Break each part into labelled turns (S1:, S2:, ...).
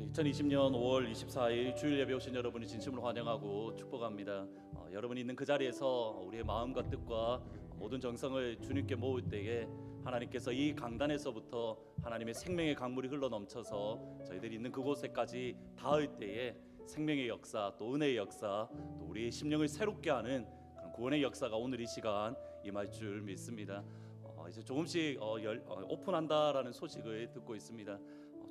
S1: 2020년 5월 24일 주일 예배 오신 여러분이 진심으로 환영하고 축복합니다. 여러분이 있는 그 자리에서 우리의 마음과 뜻과 모든 정성을 주님께 모을 때에 하나님께서 이 강단에서부터 하나님의 생명의 강물이 흘러넘쳐서 저희들이 있는 그곳에까지 닿을 때에 생명의 역사, 또 은혜의 역사, 또 우리의 심령을 새롭게 하는 그런 구원의 역사가 오늘 이 시간 임할 줄 믿습니다. 이제 조금씩 오픈한다라는 소식을 듣고 있습니다.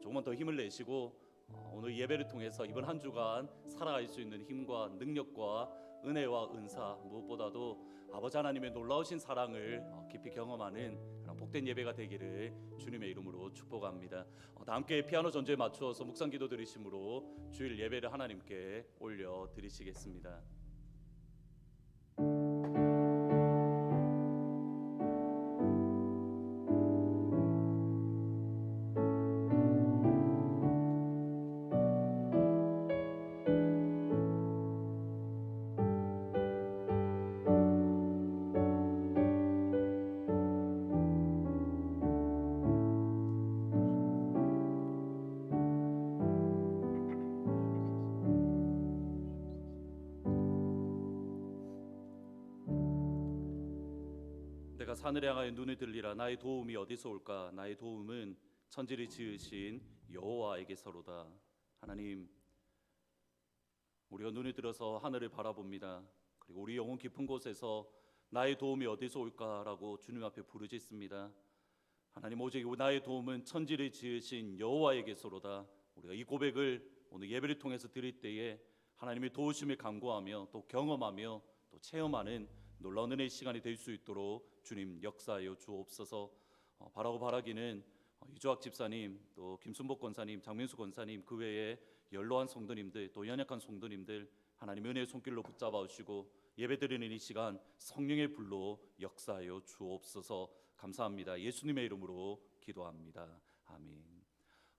S1: 조금만 더 힘을 내시고 오늘 예배를 통해서 이번 한 주간 살아갈 수 있는 힘과 능력과 은혜와 은사, 무엇보다도 아버지 하나님의 놀라우신 사랑을 깊이 경험하는 그런 복된 예배가 되기를 주님의 이름으로 축복합니다. 다 함께 피아노 전주에 맞추어서 묵상 기도 드리심으로 주일 예배를 하나님께 올려 드리시겠습니다. 내가 산을 향하여 눈을 들리라. 나의 도움이 어디서 올까? 나의 도움은 천지를 지으신 여호와에게서로다. 하나님, 우리가 눈을 들어서 하늘을 바라봅니다. 그리고 우리 영혼 깊은 곳에서 나의 도움이 어디서 올까라고 주님 앞에 부르짖습니다. 하나님, 오직 나의 도움은 천지를 지으신 여호와에게서로다. 우리가 이 고백을 오늘 예배를 통해서 드릴 때에 하나님의 도우심을 간구하며 또 경험하며 또 체험하는 놀라운 은혜의 시간이 될 수 있도록 주님 역사하여 주옵소서. 바라고 바라기는 이주학 집사님, 또 김순복 권사님, 장민수 권사님, 그 외에 연로한 성도님들, 또 연약한 성도님들 하나님 은혜의 손길로 붙잡아 주시고 예배드리는 이 시간 성령의 불로 역사하여 주옵소서. 감사합니다. 예수님의 이름으로 기도합니다. 아멘.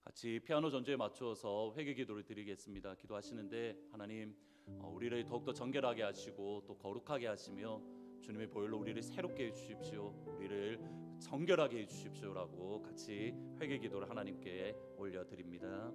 S1: 같이 피아노 전주에 맞추어서 회개 기도를 드리겠습니다. 기도하시는데 하나님, 우리를 더욱더 정결하게 하시고 또 거룩하게 하시며 주님의 보혈로 우리를 새롭게 해주십시오, 우리를 정결하게 해주십시오라고 같이 회개 기도를 하나님께 올려드립니다.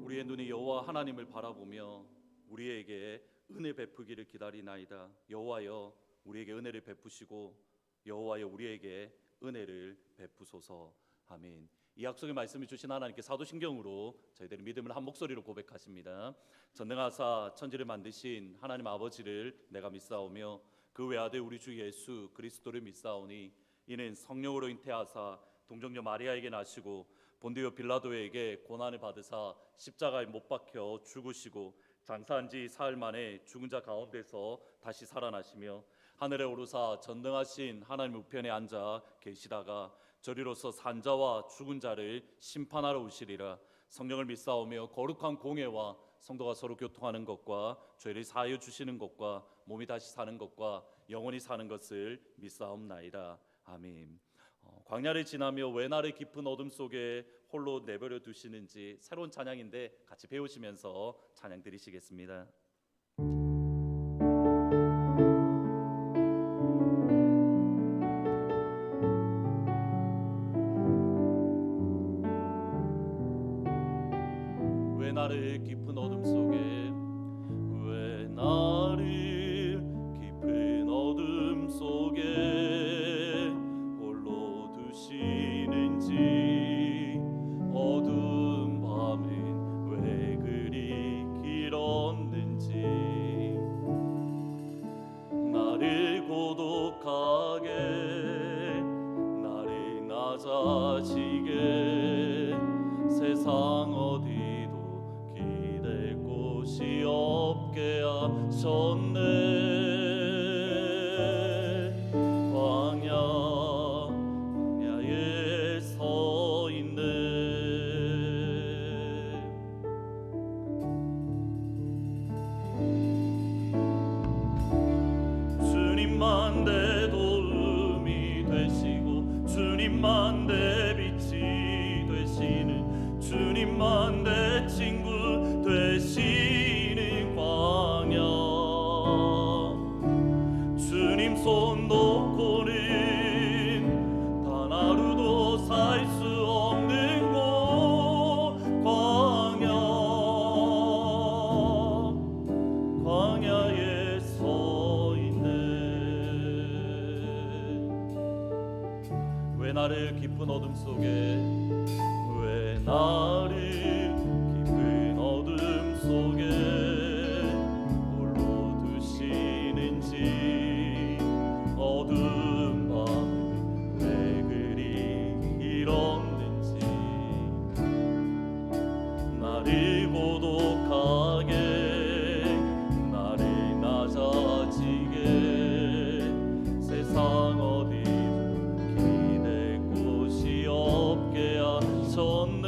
S1: 우리의 눈이 여호와 하나님을 바라보며 우리에게 은혜 베푸기를 기다리나이다. 여호와여, 우리에게 은혜를 베푸시고 여호와여, 우리에게 은혜를 베푸소서. 아멘. 이 약속의 말씀을 주신 하나님께 사도신경으로 저희들의 믿음을 한 목소리로 고백하십니다. 전능하사 천지를 만드신 하나님 아버지를 내가 믿사오며 그 외아들 우리 주 예수 그리스도를 믿사오니 이는 성령으로 잉태하사 동정녀 마리아에게 나시고 본디오 빌라도에게 고난을 받으사 십자가에 못 박혀 죽으시고 장사한 지 사흘 만에 죽은 자 가운데서 다시 살아나시며 하늘에 오르사 전능하신 하나님 우편에 앉아 계시다가 저리로서 산자와 죽은 자를 심판하러 오시리라. 성령을 믿사오며 거룩한 공회와 성도가 서로 교통하는 것과 죄를 사하여 주시는 것과 몸이 다시 사는 것과 영원히 사는 것을 믿사옵나이다. 아멘. 광야를 지나며 왜 나를 깊은 어둠 속에 홀로 내버려 두시는지, 새로운 찬양인데 같이 배우시면서 찬양 드리시겠습니다. 왜 나를 깊은 어둠 속에, 왜 나를 깊은 어둠 속에 홀로 두시는지, 어두운 밤은 왜 그리 길었는지, 나를 고독하게 없게 하셨네. 광야에 서 있네. 주님만 내 도움이 되시고 주님만 내 빛이 되시는 주님만 내 친구 되시는 광야. 주님 손 놓고는 단 하루도 살 수 없는 곳 광야에 서 있네. 왜 나를 깊은 어둠 속에 왜 나를 깊은 어둠 속에 홀로 두시는지 어두운 밤 왜 그리 이렇는지 나를 고독하게 나를 낮아지게 세상 어디 기댈 곳이 없게 하셨네.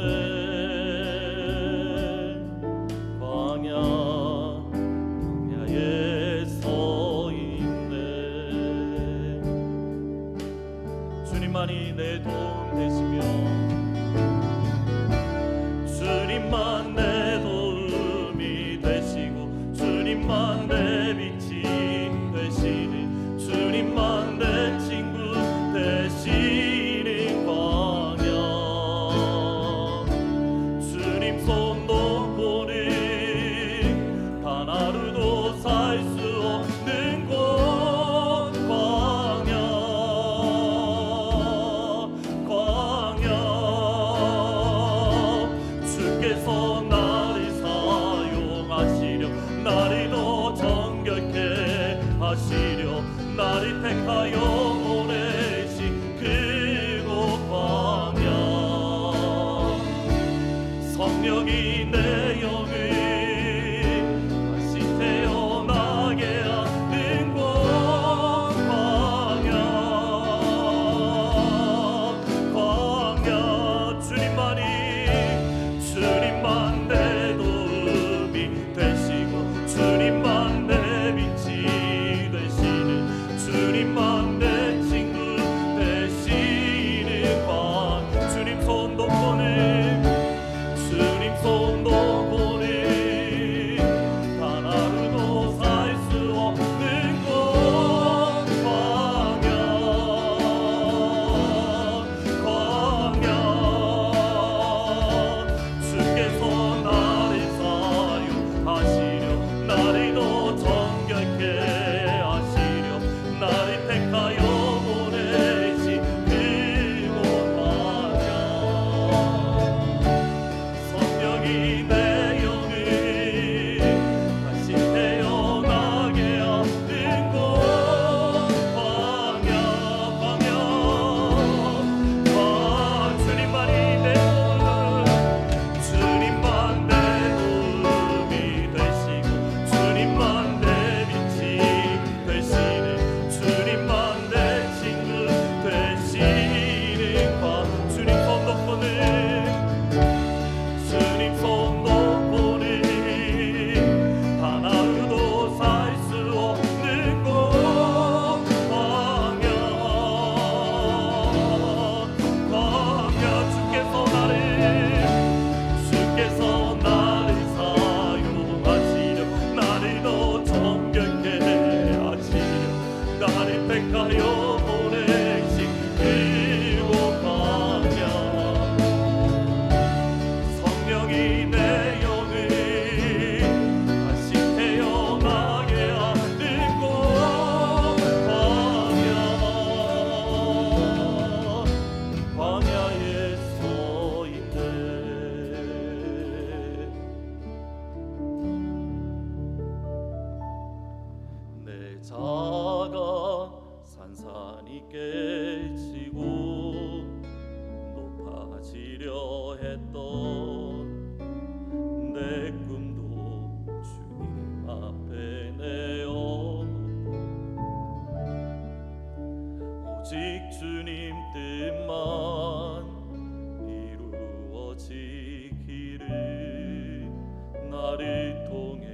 S1: 나를 통해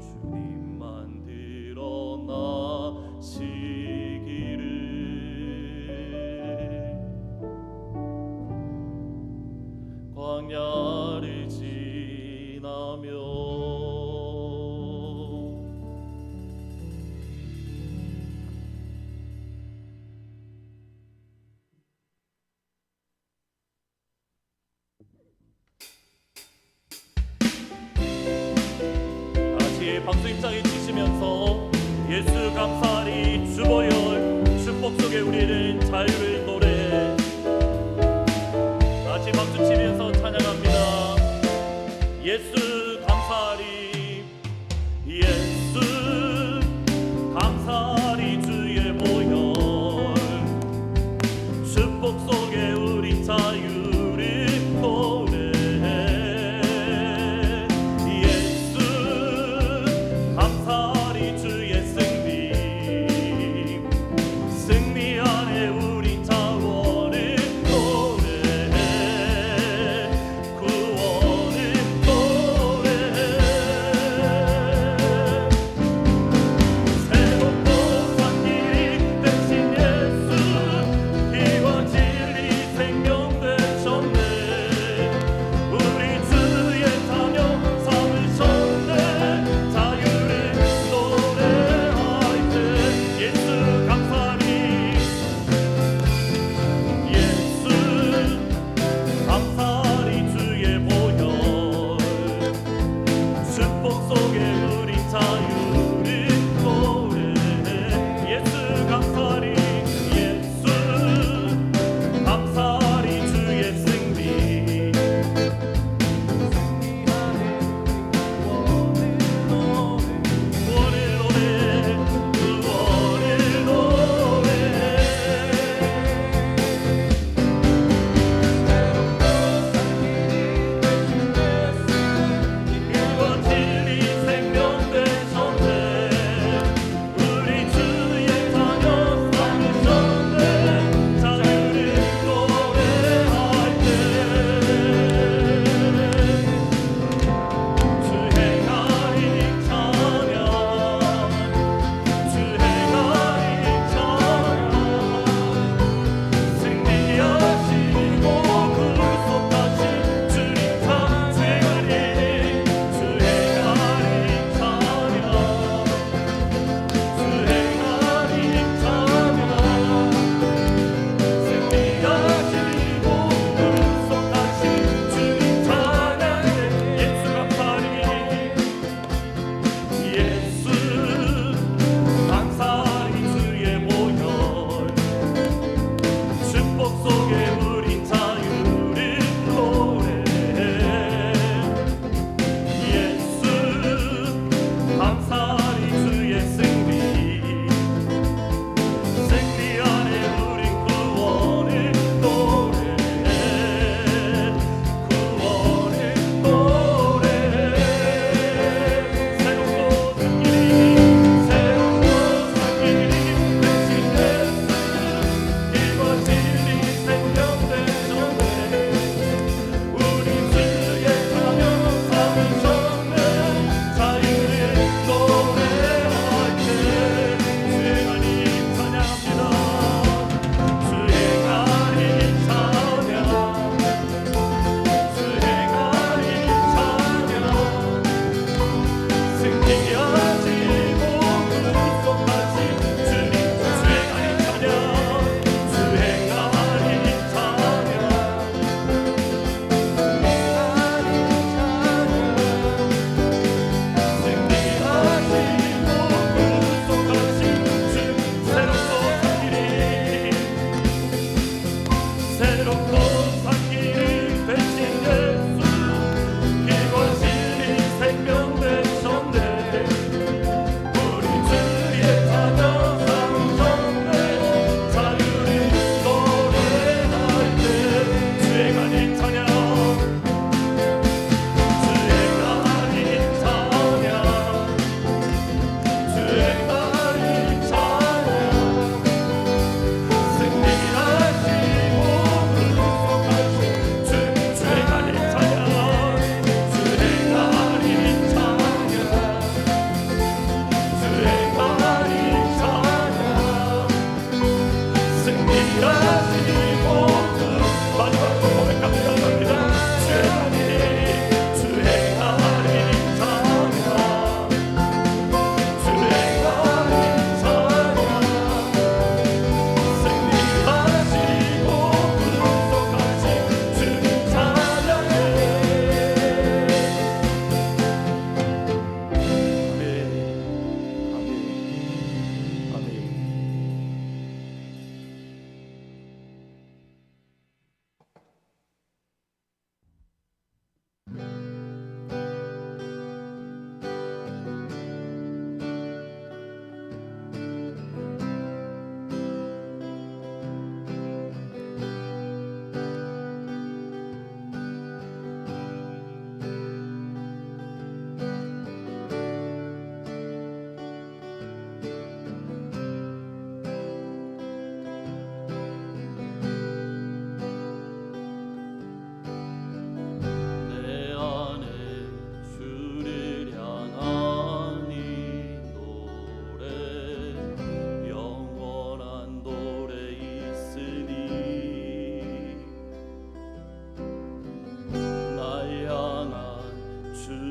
S1: 주님만 드러나시기를. 광야를 지나며 박수 힘차게 치시면서 예수 감사리 주보혈 축복 속에 우리를 자유를 노래 같이 박수 치면서 찬양합니다. 예수 감사리 예수 감사리 주의 보혈 축복 속에 우리 자유를 노래 감사리 주의 승리 안에 우리 자원을 노래해 구원을 노래해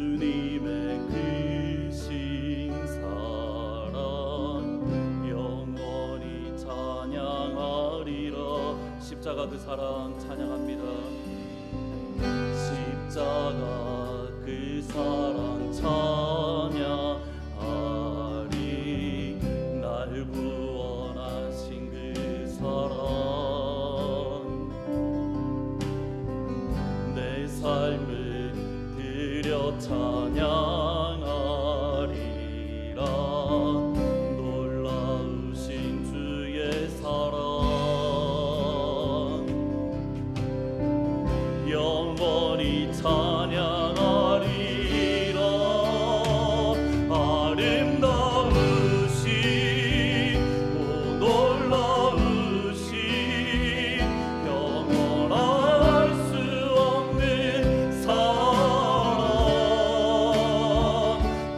S1: 주님의 크신 사랑 영원히 찬양하리라. 십자가 그 사랑 찬양합니다. 십자가 그 사랑 찬양하리. 날 구원하신 그 사랑 내 삶을 드려 찬양하리라. 놀라우신 주의 사랑 영원히 찬양하리라. 아름다우신 오 놀라우신 영원할 수 없는 사랑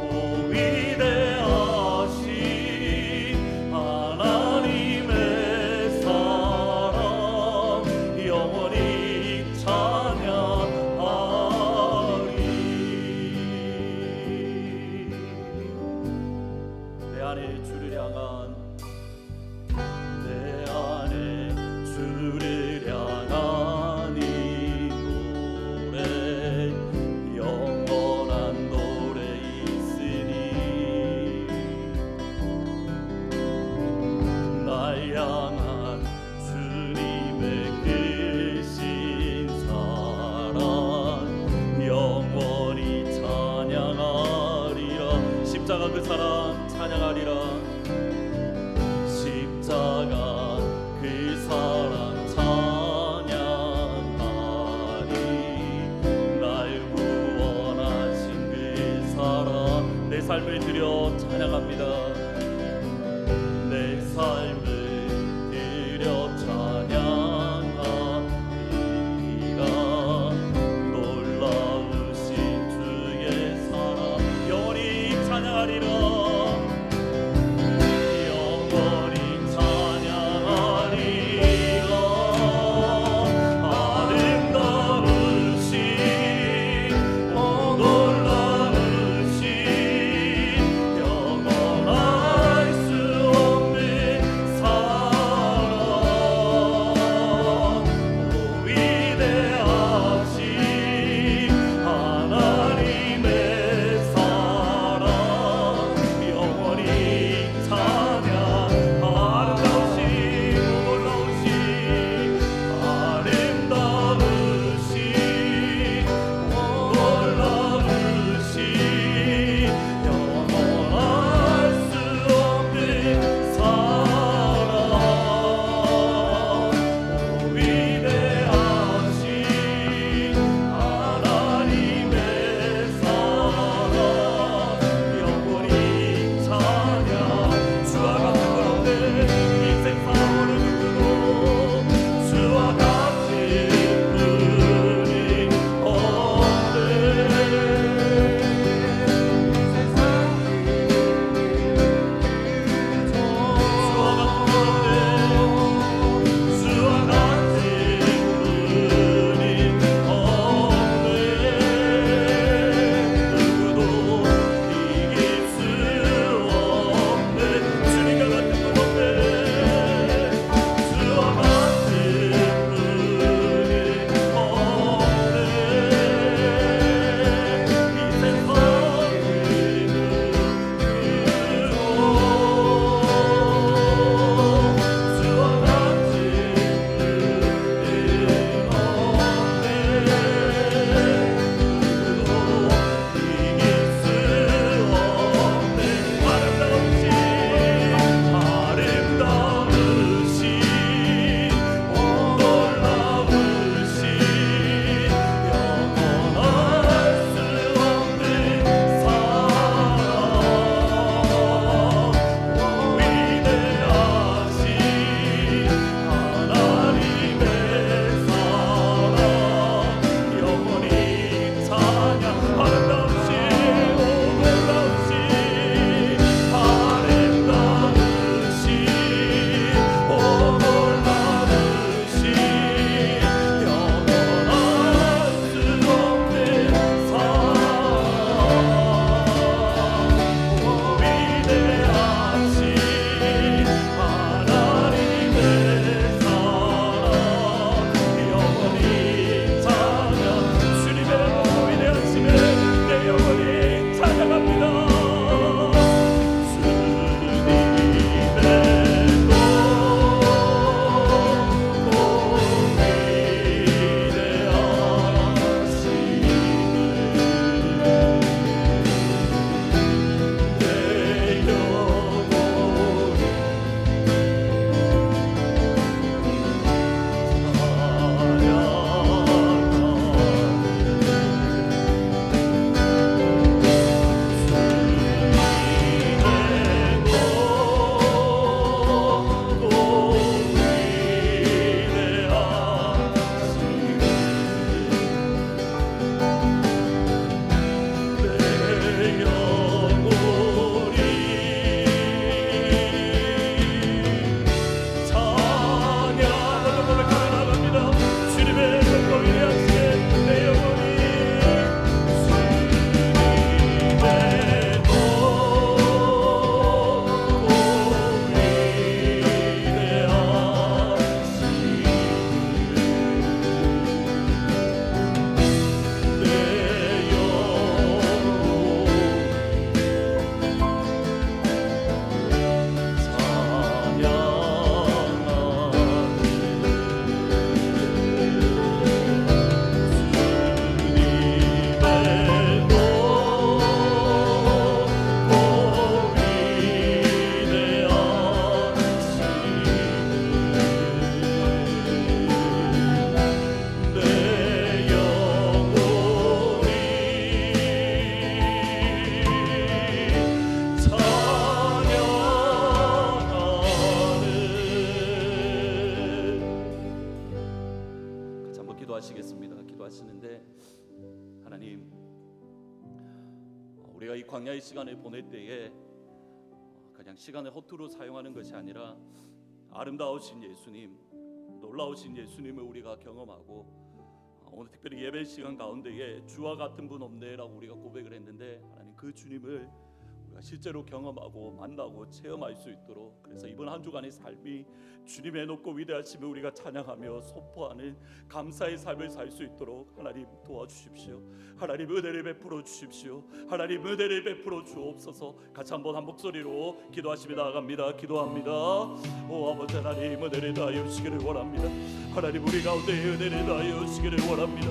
S1: 오 위대하신 하나님의 사랑 영원히 찬양하리. 내 안에 주를 향한 내 안에 주를 향한 이 노래 영원한 노래 있으니 날 향한 주님의 크신 사랑 영원히 찬양하리라. 십자가 그 사랑 찬양하리라. 십자가 그 사랑 찬양하리. 날 구원하신 그 사랑 내 삶을 드려 찬양합니다. 내 삶을 드려 찬양하리라. 놀라우신 주의 사랑 영원히 찬양하리라. 영원히 찬양하리라. 아름다우신 오 놀라우신 영원한 우리가 이 광야의 시간을 보낼 때에 그냥 시간을 허투루 사용하는 것이 아니라 아름다우신 예수님, 놀라우신 예수님을 우리가 경험하고 오늘 특별히 예배 시간 가운데에 주와 같은 분 없네라고 우리가 고백을 했는데 하나님 그 주님을 우리가 실제로 경험하고 만나고 체험할 수 있도록, 그래서 이번 한 주간의 삶이 주님의 높고 위대하심을 우리가 찬양하며 선포하는 감사의 삶을 살 수 있도록 하나님 도와주십시오. 하나님 은혜를 베풀어 주십시오. 하나님 은혜를 베풀어 주옵소서. 같이 한번 한 목소리로 기도하시며 나아갑니다. 기도합니다. 오 아버지 하나님, 은혜를 다하여 주시기를 원합니다. 하나님 우리 가운데 은혜를 다하여 주시기를 원합니다.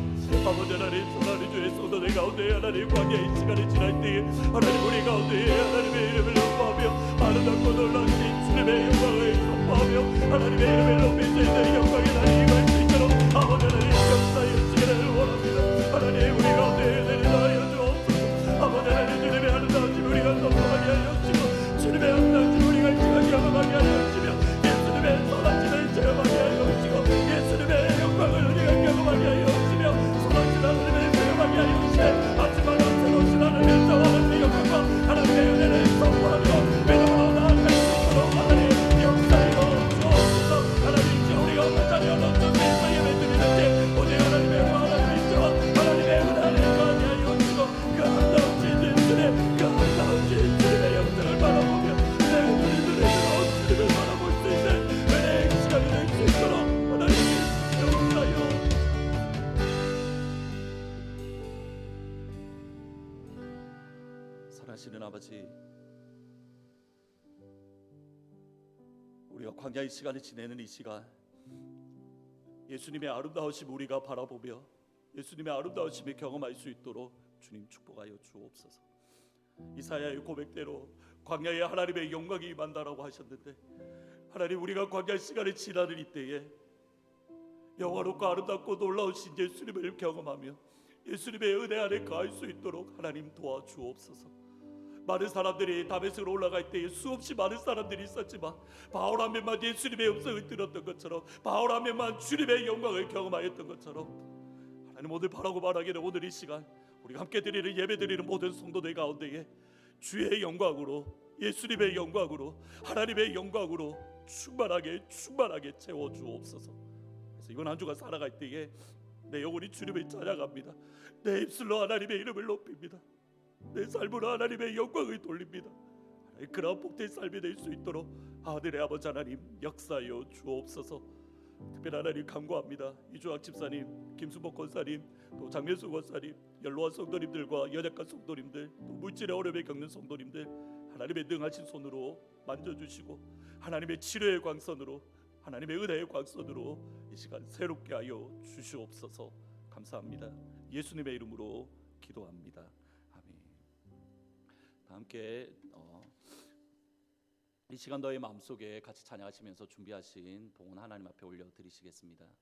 S1: 아버지 하나님, 사랑하는 주의 성도들 가운데 하나님 광야의 시간을 지날 때에 하나님 우리 가운데 하나님의 이름을 높여하며 아름답고 놀라신 주님의 영광을 선포하며 하나님의 이름을 높일 수 있는 영광의 날이 임할 수 있도록 아버지 하나님 역사해 주시기를 원합니다. 하나님 우리 가운데 은혜를 다하여 주옵소서. 아버지 하나님, 주님의 아름다우심 우리가 선포하게 하여 주시고 주님의 아름다우심 우리가 지나게 경험하게 하여 주시며 예수님의 선하심을 체험하게 하여 주시고 예수님의 영광을 우리가 경험하게 하여 주시며 선하신 하나님을 체험하게 하여 주시며 아침마다 새로우신 하나님의 자원하는 영광과 하나님의 은혜를 선포하며 믿음으로 나아갈 수 있도록 하나님 역사여 주옵소서. 하나님 지금 우리가 어떤 자리에 어떤 세상에 드리는지 오직 하나님의 하나님의 인자와 하나님의 은혜를 가하게 하여 주시고 그 아름다우신 예수님, 그 아름다우신 주님의 영광을 바라보며 내 우리들의 주님을 바라볼 수 있는 은혜의 시간이 될 수 있도록 하나님 역사여. 사랑하시는 아버지, 우리가 광야의 시간을 지내는 이 시간 예수님의 아름다우심 우리가 바라보며 예수님의 아름다우심을 경험할 수 있도록 주님 축복하여 주옵소서. 이사야의 고백대로 광야에 하나님의 영광이 임한다라고 하셨는데 하나님 우리가 광야 시간을 지나는 이때에 영화롭고 아름답고 놀라우신 예수님을 경험하며 예수님의 은혜 안에 가할 수 있도록 하나님 도와주옵소서. 많은 사람들이 다메섹으로 올라갈 때에 수없이 많은 사람들이 있었지만 바울 한 명만 예수님의 음성을 들었던 것처럼, 바울 한 명만 주님의 영광을 경험하였던 것처럼 하나님 오늘 바라고 말하기를 오늘 이 시간 우리가 함께 드리는 예배 드리는 모든 성도들 가운데에 주의 영광으로, 예수님의 영광으로, 하나님의 영광으로 충만하게 채워주옵소서. 그래서 이번 한 주간 살아갈 때에 내 영혼이 주님을 찬양합니다. 내 입술로 하나님의 이름을 높입니다. 내 삶으로 하나님의 영광을 돌립니다. 그런 복된 삶이 될 수 있도록 하늘의 아버지 하나님 역사하여 주옵소서. 특별히 하나님 간구합니다. 이주학 집사님, 김수복 권사님, 또 장면수 권사님, 연로한 성도님들과 연약한 성도님들, 또 물질의 어려움을 겪는 성도님들 하나님의 능하신 손으로 만져주시고 하나님의 치료의 광선으로, 하나님의 은혜의 광선으로 이 시간 새롭게 하여 주시옵소서. 감사합니다. 예수님의 이름으로 기도합니다. 아멘. 다 함께 이 시간 너의 마음속에 같이 찬양하시면서 준비하신 봉헌 하나님 앞에 올려드리시겠습니다.
S2: 하나님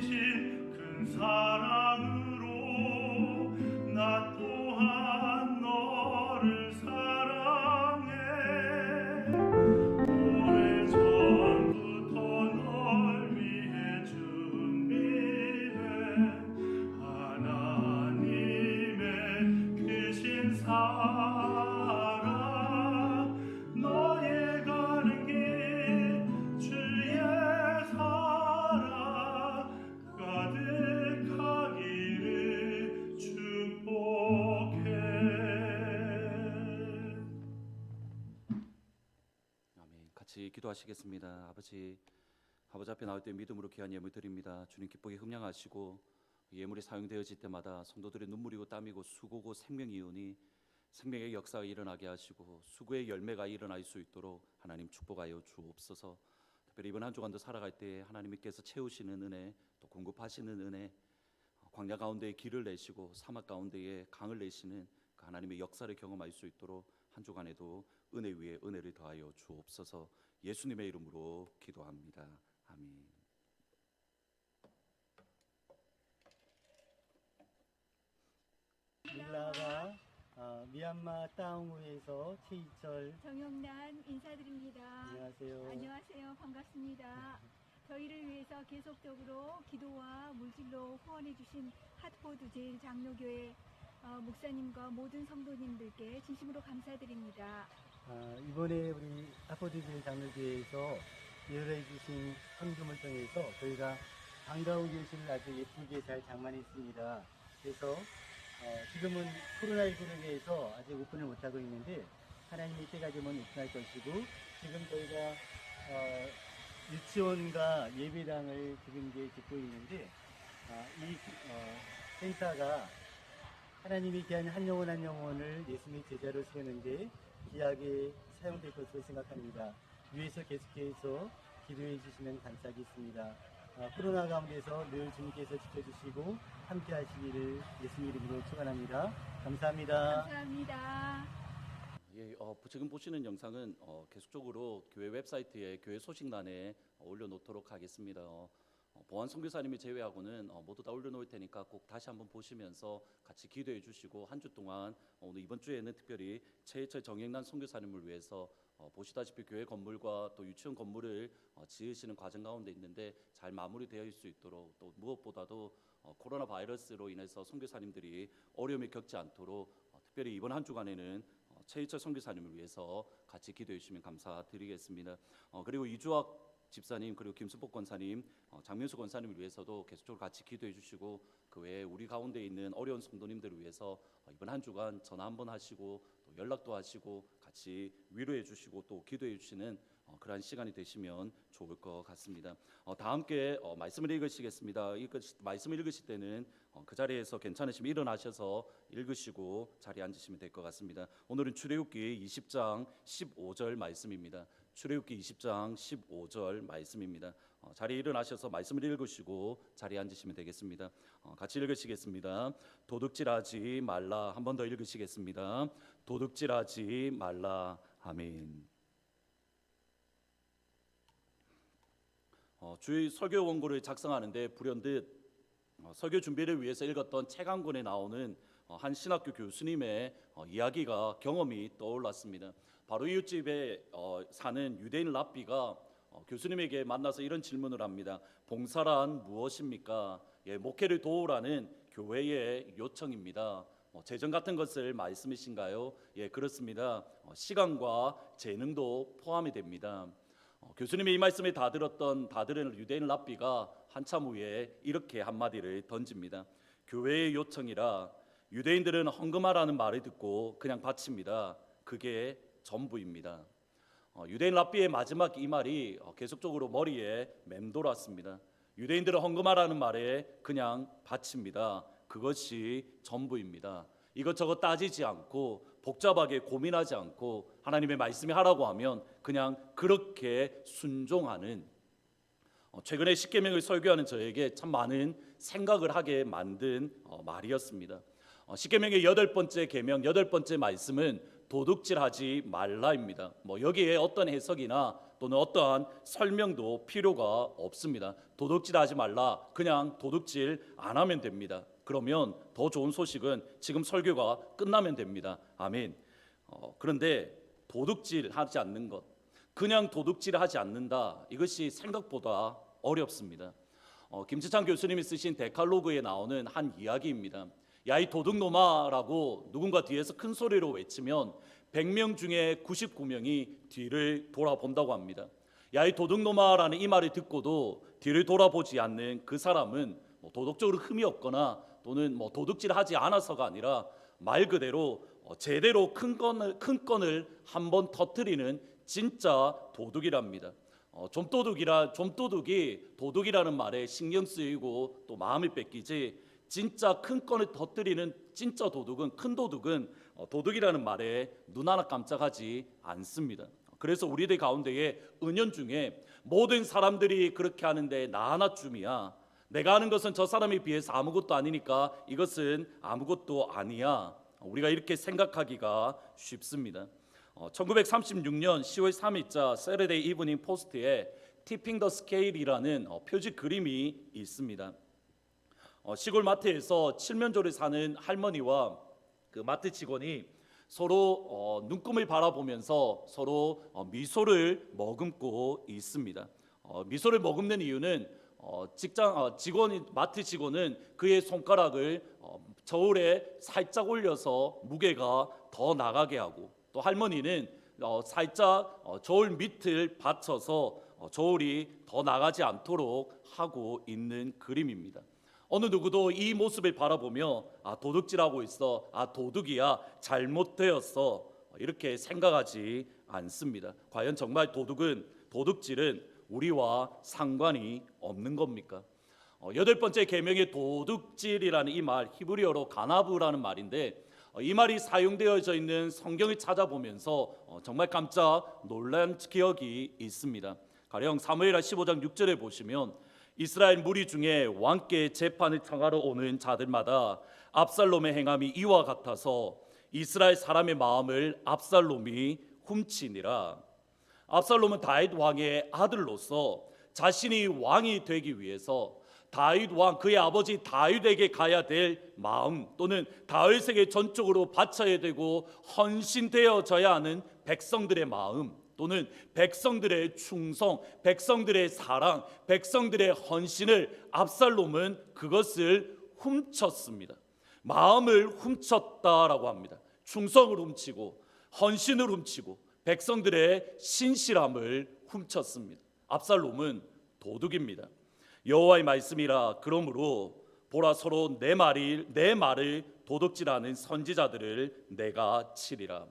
S2: 보이신 큰 사랑으로 나 또한 너를 사랑해. 오래전부터 널 위해 준비된 하나님의 크신 사랑, 너의 가는 길 주의 사랑 가득하기를 축복해.
S1: 아멘. 같이 기도하시겠습니다. 아버지 앞에 나올 때 믿음으로 귀한 예물 드립니다. 주님 기쁘게 흠양하시고 예물이 사용되어질 때마다 성도들의 눈물이고 땀이고 수고고 생명이오니 생명의 역사가 일어나게 하시고 수고의 열매가 일어날 수 있도록 하나님 축복하여 주옵소서. 특별히 이번 한 주간도 살아갈 때 하나님께서 채우시는 은혜, 또 공급하시는 은혜, 광야 가운데에 길을 내시고 사막 가운데에 강을 내시는 그 하나님의 역사를 경험할 수 있도록 한 주간에도 은혜 위에 은혜를 더하여 주옵소서. 예수님의 이름으로 기도합니다. 아멘.
S3: 밀라가 미얀마 따옹우에서 최희철.
S4: 정영란 인사드립니다.
S3: 안녕하세요.
S4: 안녕하세요. 반갑습니다. 저희를 위해서 계속적으로 기도와 물질로 후원해 주신 핫포드 제일장로교회 목사님과 모든 성도님들께 진심으로 감사드립니다.
S3: 이번에 우리 하포드교회 장로교회에서 예언해 주신 헌금을 통해서 저희가 반가운 교실을 아주 예쁘게 잘 장만했습니다. 그래서 지금은 코로나19로 인해서 아직 오픈을 못하고 있는데 하나님의 때가 되면 오픈할 것이고, 지금 저희가 유치원과 예배당을 지금 이제 짓고 있는데 이 센터가 하나님이 귀한 한 영혼 한 영혼을 예수님의 제자로 세우는데 귀하게 사용될 것으로 생각합니다. 위에서 계속해서 기도해 주시면 감사하겠습니다. 코로나 가운데서 늘 주님께서 지켜주시고 함께 하시기를 예수님 이름으로 축원합니다. 감사합니다.
S4: 감사합니다.
S1: 예, 지금 보시는 영상은 계속적으로 교회 웹사이트에 교회 소식란에 올려놓도록 하겠습니다. 보안 선교사님이 제외하고는 모두 다 올려놓을 테니까 꼭 다시 한번 보시면서 같이 기도해 주시고, 한 주 동안 오늘 이번 주에는 특별히 최희철 정영란 선교사님을 위해서 보시다시피 교회 건물과 또 유치원 건물을 지으시는 과정 가운데 있는데 잘 마무리되어 수 있도록, 또 무엇보다도 코로나 바이러스로 인해서 선교사님들이 어려움을 겪지 않도록 특별히 이번 한 주간에는 최희철 선교사님을 위해서 같이 기도해 주시면 감사드리겠습니다. 그리고 이주학 집사님, 그리고 김수복 권사님, 장민수 권사님을 위해서도 계속적으로 같이 기도해 주시고, 그 외에 우리 가운데 있는 어려운 성도님들을 위해서 이번 한 주간 전화 한번 하시고 또 연락도 하시고 같이 위로해 주시고 또 기도해 주시는 그러한 시간이 되시면 좋을 것 같습니다. 다 함께 말씀을 읽으시겠습니다. 말씀을 읽으실 때는 그 자리에서 괜찮으시면 일어나셔서 읽으시고 자리에 앉으시면 될 것 같습니다. 오늘은 출애굽기 20장 15절 말씀입니다. 출애굽기 20장 15절 말씀입니다. 자리에 일어나셔서 말씀을 읽으시고 자리에 앉으시면 되겠습니다. 같이 읽으시겠습니다. 도둑질하지 말라. 한 번 더 읽으시겠습니다. 도둑질하지 말라. 아멘. 주의 설교 원고를 작성하는데 불현듯 설교 준비를 위해서 읽었던 책 한 권에 나오는 한 신학교 교수님의 이야기가 경험이 떠올랐습니다. 바로 이웃집에 사는 유대인 랍비가 교수님에게 만나서 이런 질문을 합니다. 봉사란 무엇입니까? 목회를 도우라는 교회의 요청입니다. 재정 같은 것을 말씀이신가요? 그렇습니다. 시간과 재능도 포함이 됩니다. 교수님의 이 말씀을 다 들은 유대인 랍비가 한참 후에 이렇게 한마디를 던집니다. 교회의 요청이라 유대인들은 헌금하라는 말을 듣고 그냥 바칩니다. 그게 전부입니다. 유대인 랍비의 마지막 이 말이 계속적으로 머리에 맴돌았습니다. 유대인들은 헌금하라는 말에 그냥 바칩니다. 그것이 전부입니다. 이것저것 따지지 않고 복잡하게 고민하지 않고 하나님의 말씀이 하라고 하면 그냥 그렇게 순종하는, 최근에 십계명을 설교하는 저에게 참 많은 생각을 하게 만든 말이었습니다. 십계명의 8번째 계명, 8번째 말씀은 도둑질하지 말라입니다. 여기에 어떤 해석이나 또는 어떠한 설명도 필요가 없습니다. 도둑질하지 말라, 그냥 도둑질 안 하면 됩니다. 그러면 더 좋은 소식은 지금 설교가 끝나면 됩니다. 아멘. 그런데 도둑질하지 않는 것, 그냥 도둑질하지 않는다, 이것이 생각보다 어렵습니다. 김지찬 교수님이 쓰신 데칼로그에 나오는 한 이야기입니다. 야, 이 도둑놈아라고 누군가 뒤에서 큰 소리로 외치면 100명 중에 99명이 뒤를 돌아본다고 합니다. 야, 이 도둑놈아라는 이 말을 듣고도 뒤를 돌아보지 않는 그 사람은 도덕적으로 흠이 없거나 또는 도둑질하지 않아서가 아니라 말 그대로 제대로 큰 건을 한번 터뜨리는 진짜 도둑이랍니다. 좀도둑이 도둑이라는 말에 신경 쓰이고 또 마음을 뺏기지, 진짜 큰 건을 터뜨리는 진짜 도둑은, 큰 도둑은 도둑이라는 말에 눈 하나 깜짝하지 않습니다. 그래서 우리들 가운데에 은연중에 모든 사람들이 그렇게 하는데 나 하나쯤이야, 내가 하는 것은 저 사람에 비해서 아무것도 아니니까 이것은 아무것도 아니야, 우리가 이렇게 생각하기가 쉽습니다. 1936년 10월 3일자 세러데이 이브닝 포스트에 티핑 더 스케일이라는 표지 그림이 있습니다. 시골 마트에서 칠면조를 사는 할머니와 그 마트 직원이 서로 눈금을 바라보면서 서로 미소를 머금고 있습니다. 미소를 머금는 이유는 마트 직원은 그의 손가락을 저울에 살짝 올려서 무게가 더 나가게 하고, 또 할머니는 살짝 저울 밑을 받쳐서 저울이 더 나가지 않도록 하고 있는 그림입니다. 어느 누구도 이 모습을 바라보며 도둑질하고 있어, 도둑이야, 잘못되었어, 이렇게 생각하지 않습니다. 과연 정말 도둑질은 우리와 상관이 없는 겁니까? 8번째 계명의 도둑질이라는 이 말, 히브리어로 가나브라는 말인데, 이 말이 사용되어져 있는 성경을 찾아보면서 정말 깜짝 놀란 기억이 있습니다. 가령 사무엘하 15장 6절에 보시면 이스라엘 무리 중에 왕께 재판을 청하러 오는 자들마다 압살롬의 행함이 이와 같아서 이스라엘 사람의 마음을 압살롬이 훔치니라. 압살롬은 다윗 왕의 아들로서 자신이 왕이 되기 위해서 다윗 왕, 그의 아버지 다윗에게 가야 될 마음, 또는 다윗에게 전적으로 바쳐야 되고 헌신되어져야 하는 백성들의 마음, 또는 백성들의 충성, 백성들의 사랑, 백성들의 헌신을 압살롬은 그것을 훔쳤습니다. 마음을 훔쳤다라고 합니다. 충성을 훔치고 헌신을 훔치고 백성들의 신실함을 훔쳤습니다. 압살롬은 도둑입니다. 여호와의 말씀이라, 그러므로 보라, 서로 내 말을 도둑질하는 선지자들을 내가 치리라.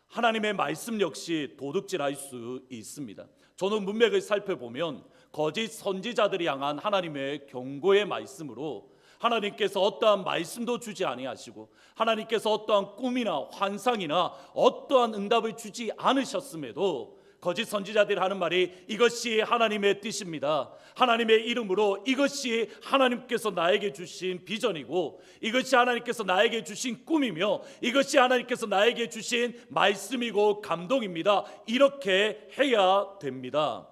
S1: 하나님의 말씀 역시 도둑질할 수 있습니다. 저는 문맥을 살펴보면 거짓 선지자들이 향한 하나님의 경고의 말씀으로 하나님께서 어떠한 말씀도 주지 아니하시고 하나님께서 어떠한 꿈이나 환상이나 어떠한 응답을 주지 않으셨음에도 거짓 선지자들이 하는 말이 이것이 하나님의 뜻입니다. 하나님의 이름으로 이것이 하나님께서 나에게 주신 비전이고 이것이 하나님께서 나에게 주신 꿈이며 이것이 하나님께서 나에게 주신 말씀이고 감동입니다. 이렇게 해야 됩니다.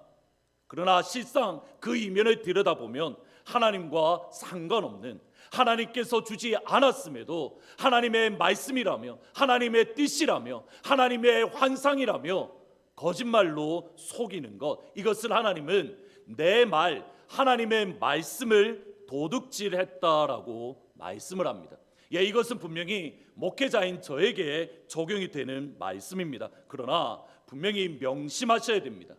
S1: 그러나 실상 그 이면을 들여다보면 하나님과 상관없는, 하나님께서 주지 않았음에도 하나님의 말씀이라며 하나님의 뜻이라며 하나님의 환상이라며 거짓말로 속이는 것, 이것을 하나님은 내 말, 하나님의 말씀을 도둑질했다라고 말씀을 합니다. 이것은 분명히 목회자인 저에게 적용이 되는 말씀입니다. 그러나 분명히 명심하셔야 됩니다.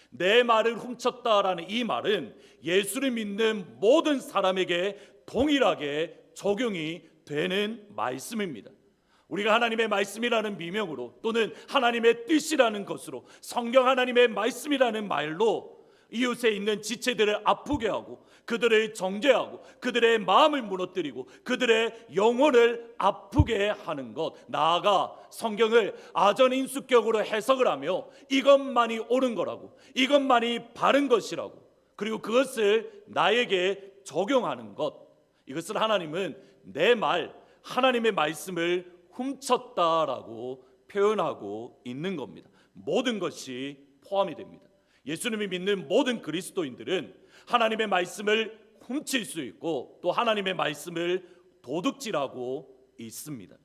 S1: 내 말을 훔쳤다라는 이 말은 예수를 믿는 모든 사람에게 동일하게 적용이 되는 말씀입니다. 우리가 하나님의 말씀이라는 미명으로 또는 하나님의 뜻이라는 것으로 성경 하나님의 말씀이라는 말로 이웃에 있는 지체들을 아프게 하고 그들을 정죄하고 그들의 마음을 무너뜨리고 그들의 영혼을 아프게 하는 것, 나아가 성경을 아전인수격으로 해석을 하며 이것만이 옳은 거라고, 이것만이 바른 것이라고, 그리고 그것을 나에게 적용하는 것, 이것을 하나님은 내 말, 하나님의 말씀을 훔쳤다라고 표현하고 있는 겁니다. 모든 것이 포함이 됩니다. 예수님이 믿는 모든 그리스도인들은 하나님의 말씀을 훔칠 수 있고 또 하나님의 말씀을 도둑질하고 있습니다.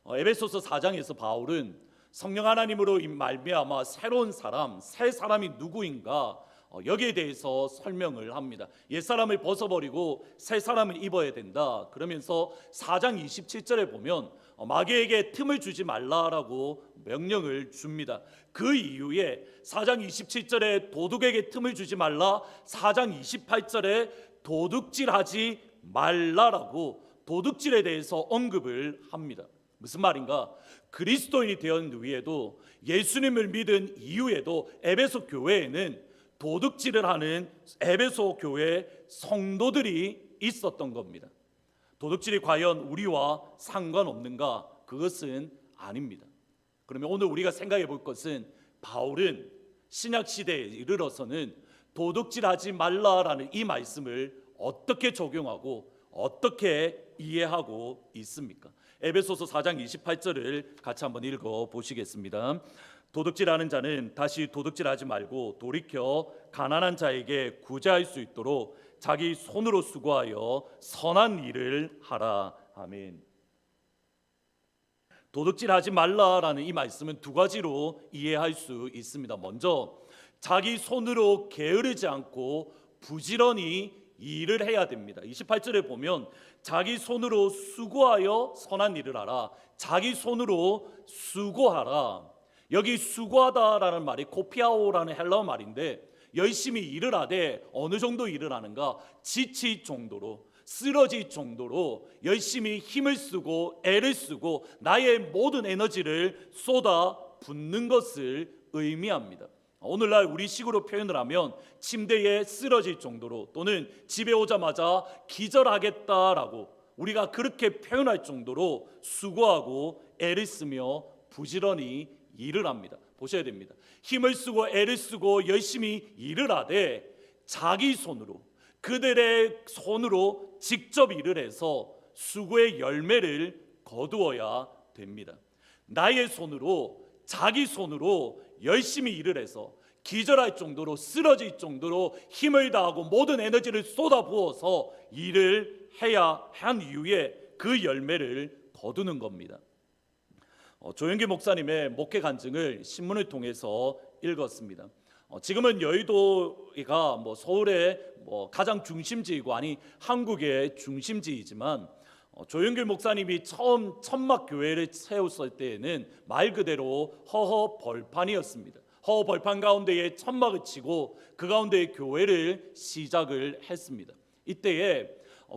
S1: 에베소서 4장에서 바울은 성령 하나님으로 말미암아 새로운 사람, 새 사람이 누구인가 여기에 대해서 설명을 합니다. 옛사람을 벗어버리고 새 사람을 입어야 된다. 그러면서 4장 27절에 보면 마귀에게 틈을 주지 말라라고 명령을 줍니다. 그 이후에 4장 27절에 도둑에게 틈을 주지 말라, 4장 28절에 도둑질하지 말라라고 도둑질에 대해서 언급을 합니다. 무슨 말인가? 그리스도인이 되었는 후에도 예수님을 믿은 이후에도 에베소 교회에는 도둑질을 하는 에베소 교회 성도들이 있었던 겁니다. 도둑질이 과연 우리와 상관없는가? 그것은 아닙니다. 그러면 오늘 우리가 생각해 볼 것은 바울은 신약 시대에 이르러서는 도둑질하지 말라라는 이 말씀을 어떻게 적용하고 어떻게 이해하고 있습니까? 에베소서 4장 28절을 같이 한번 읽어 보시겠습니다. 도둑질하는 자는 다시 도둑질하지 말고 돌이켜 가난한 자에게 구제할 수 있도록 자기 손으로 수고하여 선한 일을 하라. 아멘. 도둑질하지 말라라는 이 말씀은 두 가지로 이해할 수 있습니다. 먼저 자기 손으로 게으르지 않고 부지런히 일을 해야 됩니다. 28절에 보면 자기 손으로 수고하여 선한 일을 하라. 자기 손으로 수고하라. 여기 수고하다라는 말이 코피아오라는 헬라어 말인데 열심히 일을 하되 어느 정도 일을 하는가? 지칠 정도로, 쓰러질 정도로 열심히 힘을 쓰고 애를 쓰고 나의 모든 에너지를 쏟아 붓는 것을 의미합니다. 오늘날 우리 식으로 표현을 하면 침대에 쓰러질 정도로 또는 집에 오자마자 기절하겠다라고 우리가 그렇게 표현할 정도로 수고하고 애를 쓰며 부지런히 일을 합니다. 보셔야 됩니다. 힘을 쓰고 애를 쓰고 열심히 일을 하되 자기 손으로 그들의 손으로 직접 일을 해서 수고의 열매를 거두어야 됩니다. 나의 손으로 자기 손으로 열심히 일을 해서 기절할 정도로 쓰러질 정도로 힘을 다하고 모든 에너지를 쏟아부어서 일을 해야 한 이후에 그 열매를 거두는 겁니다. 조영기 목사님의 목회 간증을 신문을 통해서 읽었습니다. 지금은 여의도가 서울의 가장 중심지이고 아니 한국의 중심지이지만 조영길 목사님이 처음 천막 교회를 세웠을 때에는 말 그대로 허허 벌판이었습니다. 허허 벌판 가운데에 천막을 치고 그 가운데에 교회를 시작을 했습니다. 이때에